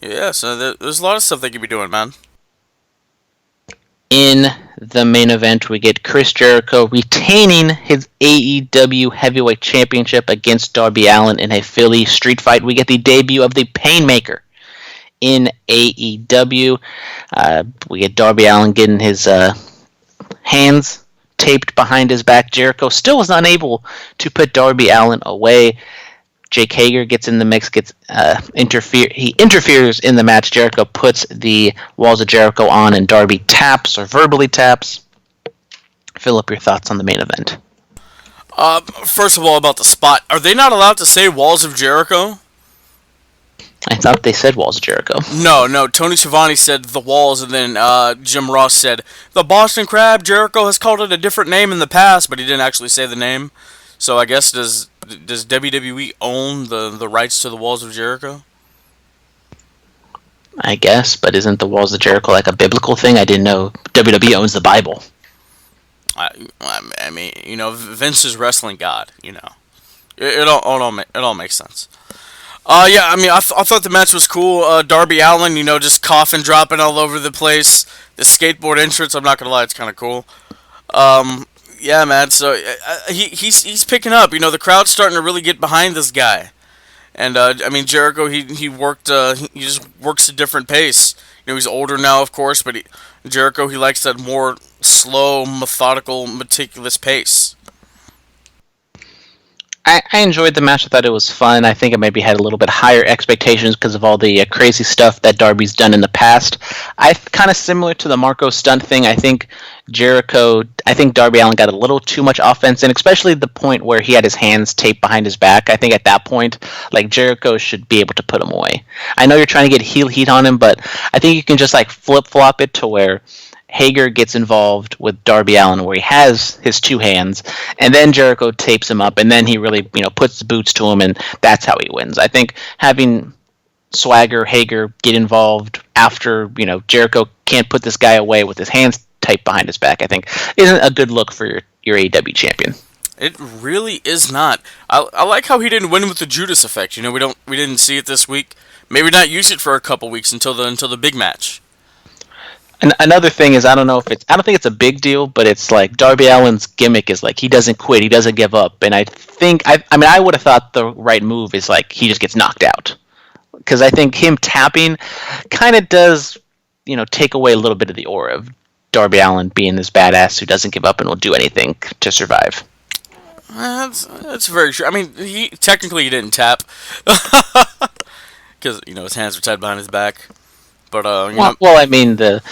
Yeah, so there's a lot of stuff they could be doing, man. In the main event, we get Chris Jericho retaining his AEW Heavyweight Championship against Darby Allin in a Philly street fight. We get the debut of the Painmaker in AEW. We get Darby Allin getting his hands taped behind his back. Jericho still was unable to put Darby Allin away. Jake Hager gets in the mix, he interferes in the match. Jericho puts the Walls of Jericho on, and Darby taps or verbally taps. Phillip, your thoughts on the main event? First of all, about the spot. Are they not allowed to say Walls of Jericho? I thought they said Walls of Jericho. No. Tony Schiavone said the Walls, and then Jim Ross said the Boston Crab. Jericho has called it a different name in the past, but he didn't actually say the name. So I guess does WWE own the rights to the Walls of Jericho? I guess, but isn't the Walls of Jericho like a biblical thing? I didn't know WWE owns the Bible. I mean, Vince is wrestling God. It all makes sense. Yeah, I mean, I thought the match was cool. Darby Allin, just coughing, dropping all over the place. The skateboard entrance, I'm not gonna lie, it's kind of cool. Yeah, man. So he's picking up. The crowd's starting to really get behind this guy. And I mean, Jericho, he just works a different pace. He's older now, of course, but Jericho, he likes that more slow, methodical, meticulous pace. I enjoyed the match. I thought it was fun. I think it maybe had a little bit higher expectations because of all the crazy stuff that Darby's done in the past. Kind of similar to the Marco Stunt thing. I think Darby Allin got a little too much offense, and especially the point where he had his hands taped behind his back. I think at that point, Jericho should be able to put him away. I know you're trying to get heel heat on him, but I think you can just flip-flop it to where Hager gets involved with Darby Allin where he has his two hands, and then Jericho tapes him up, and then he really, puts the boots to him, and that's how he wins. I think having Swagger, Hager get involved after, Jericho can't put this guy away with his hands taped behind his back, I think isn't a good look for your AEW champion. It really is not. I like how he didn't win with the Judas effect. We didn't see it this week. Maybe not use it for a couple weeks until the big match. Another thing is, I don't think it's a big deal, but it's Darby Allin's gimmick is he doesn't quit, he doesn't give up, and I think I would have thought the right move is he just gets knocked out, because I think him tapping kind of does take away a little bit of the aura of Darby Allin being this badass who doesn't give up and will do anything to survive. That's very true. I mean, he didn't tap because his hands were tied behind his back. But well, I mean, the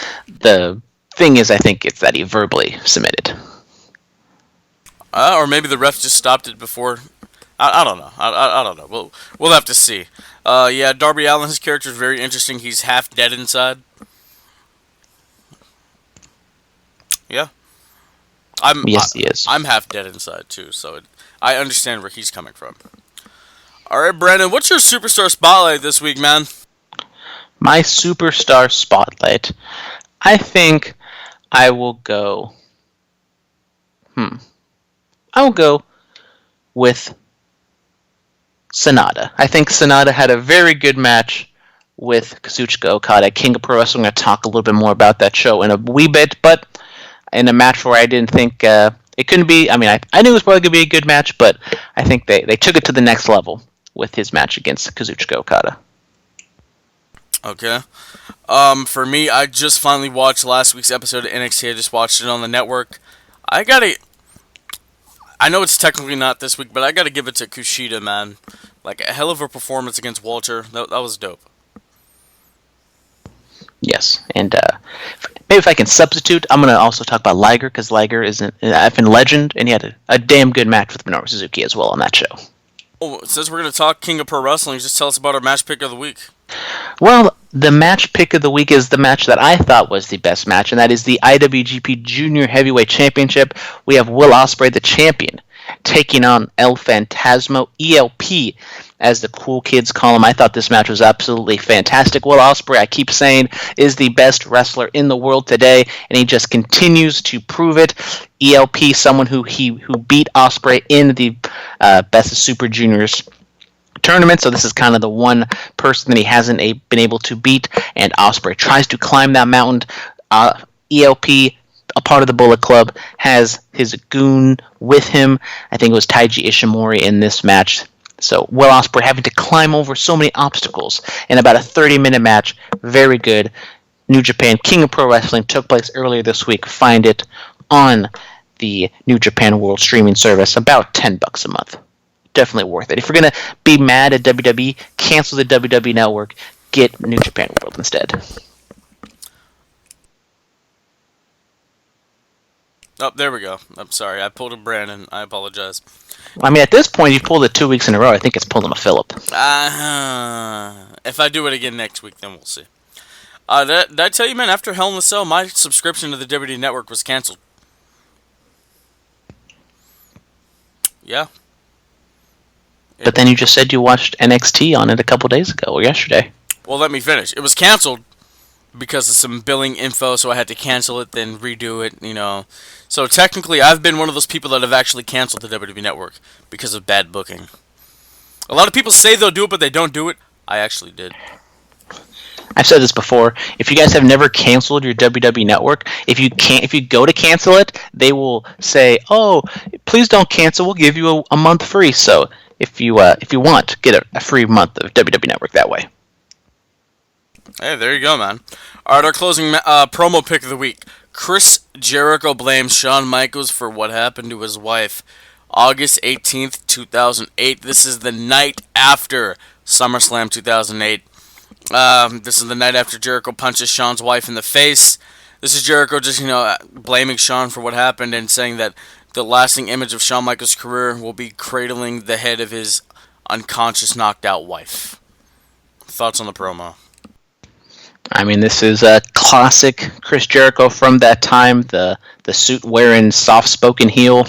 thing is, I think it's that he verbally submitted. Or maybe the ref just stopped it before. I don't know. I don't know. We'll have to see. Yeah, Darby Allin, his character is very interesting. He's half dead inside. Yeah. Yes, he is. I'm half dead inside too, so I understand where he's coming from. All right, Brandon, what's your superstar spotlight this week, man? My superstar spotlight, I think I will go. I will go with Sonata. I think Sonata had a very good match with Kazuchika Okada, King of Pro Wrestling. I'm going to talk a little bit more about that show in a wee bit, but in a match where I didn't think it couldn't be. I mean, I knew it was probably going to be a good match, but I think they took it to the next level with his match against Kazuchika Okada. Okay. For me, I just finally watched last week's episode of NXT. I just watched it on the network. I know it's technically not this week, but I gotta give it to Kushida, man. A hell of a performance against Walter. That was dope. Yes, and maybe if I can substitute, I'm gonna also talk about Liger, because Liger is an effing legend, and he had a damn good match with Minoru Suzuki as well on that show. Oh, since we're gonna talk King of Pro Wrestling, just tell us about our match pick of the week. Well, the match pick of the week is the match that I thought was the best match, and that is the IWGP Junior Heavyweight Championship. We have Will Ospreay, the champion, taking on El Phantasmo, ELP, as the cool kids call him. I thought this match was absolutely fantastic. Will Ospreay, I keep saying, is the best wrestler in the world today, and he just continues to prove it. ELP, someone who beat Ospreay in the Best of Super Juniors tournament, so this is kind of the one person that he hasn't been able to beat, and Ospreay tries to climb that mountain. ELP, a part of the Bullet Club, has his goon with him. I think it was Taiji Ishimori in this match. So Will Ospreay having to climb over so many obstacles in about a 30-minute match. Very good. New Japan King of Pro Wrestling took place earlier this week. Find it on the New Japan World streaming service, about $10 a month. definitely worth it. If you're going to be mad at WWE, cancel the WWE Network, get New Japan World instead. Oh, there we go. I'm sorry. I pulled a Brandon. I apologize. I mean, at this point, you've pulled it 2 weeks in a row. I think it's pulling a Phillip. If I do it again next week, then we'll see. Did I tell you, man, after Hell in a Cell, my subscription to the WWE Network was canceled. Yeah. But then you just said you watched NXT on it a couple days ago, or yesterday. Well, let me finish. It was canceled because of some billing info, so I had to cancel it, then redo it, you know. So technically, I've been one of those people that have actually canceled the WWE Network because of bad booking. A lot of people say they'll do it, but they don't do it. I actually did. I've said this before. If you guys have never canceled your WWE Network, if you go to cancel it, they will say, "Oh, please don't cancel. We'll give you a month free." So if you want, get a free month of WWE Network that way. Hey, there you go, man. All right, our closing promo pick of the week. Chris Jericho blames Shawn Michaels for what happened to his wife. August 18th, 2008. This is the night after SummerSlam 2008. This is the night after Jericho punches Shawn's wife in the face. This is Jericho just, blaming Shawn for what happened and saying that the lasting image of Shawn Michaels' career will be cradling the head of his unconscious, knocked out wife. Thoughts on the promo? I mean, this is a classic Chris Jericho from that time. The suit-wearing, soft-spoken heel.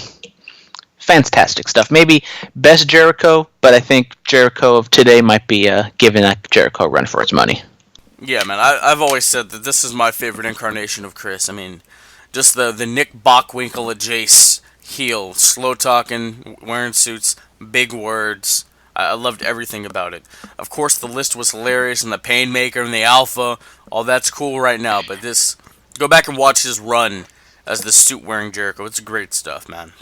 Fantastic stuff. Maybe best Jericho, but I think Jericho of today might be giving that Jericho a run for its money. Yeah, man. I've always said that this is my favorite incarnation of Chris. I mean, just the Nick Bockwinkel of Jace heel, slow-talking, wearing suits, big words. I loved everything about it. Of course, the list was hilarious, and the Painmaker and the Alpha, all that's cool right now, but go back and watch his run as the suit-wearing Jericho. It's great stuff, man.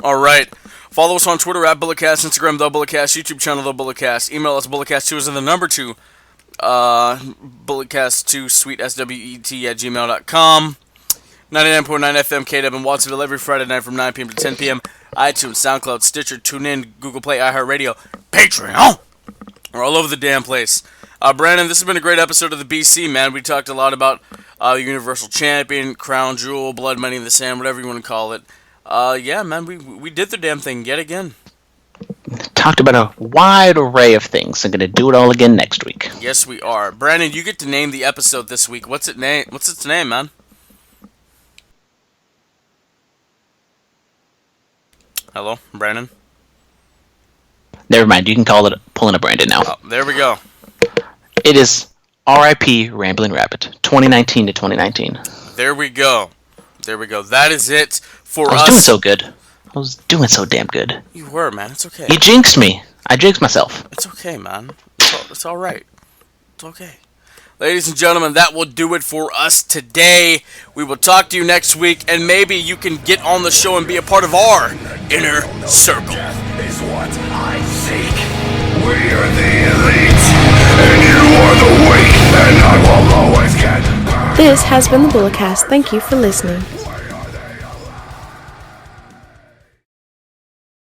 All right. Follow us on Twitter at Bulletcast, Instagram, The Bulletcast, YouTube channel, The Bulletcast. Email us, Bulletcast2 is in the number 2, Bulletcast2, sweetswet@gmail.com. 99.9 FM, KW in Watsonville every Friday night from 9 p.m. to 10 p.m. iTunes, SoundCloud, Stitcher, TuneIn, Google Play, iHeartRadio, Patreon. We're all over the damn place. Brandon, this has been a great episode of the BC, man. We talked a lot about the Universal Champion, Crown Jewel, Blood Money in the Sand, whatever you want to call it. Yeah, man, we did the damn thing yet again. Talked about a wide array of things. I'm going to do it all again next week. Yes, we are. Brandon, you get to name the episode this week. What's its name, man? Hello, Brandon? Never mind. You can call it Pulling a Brandon now. Oh, there we go. It is R.I.P. Rambling Rabbit, 2019 to 2019. There we go. That is it for us. I was doing so good. I was doing so damn good. You were, man. It's okay. You jinxed me. I jinxed myself. It's okay, man. It's all right. It's okay. Ladies and gentlemen, that will do it for us today. We will talk to you next week, and maybe you can get on the show and be a part of our inner circle. Death is what I seek. We are the elite, and you are the weak, and I will always get. This has been the Bulletcast. Thank you for listening.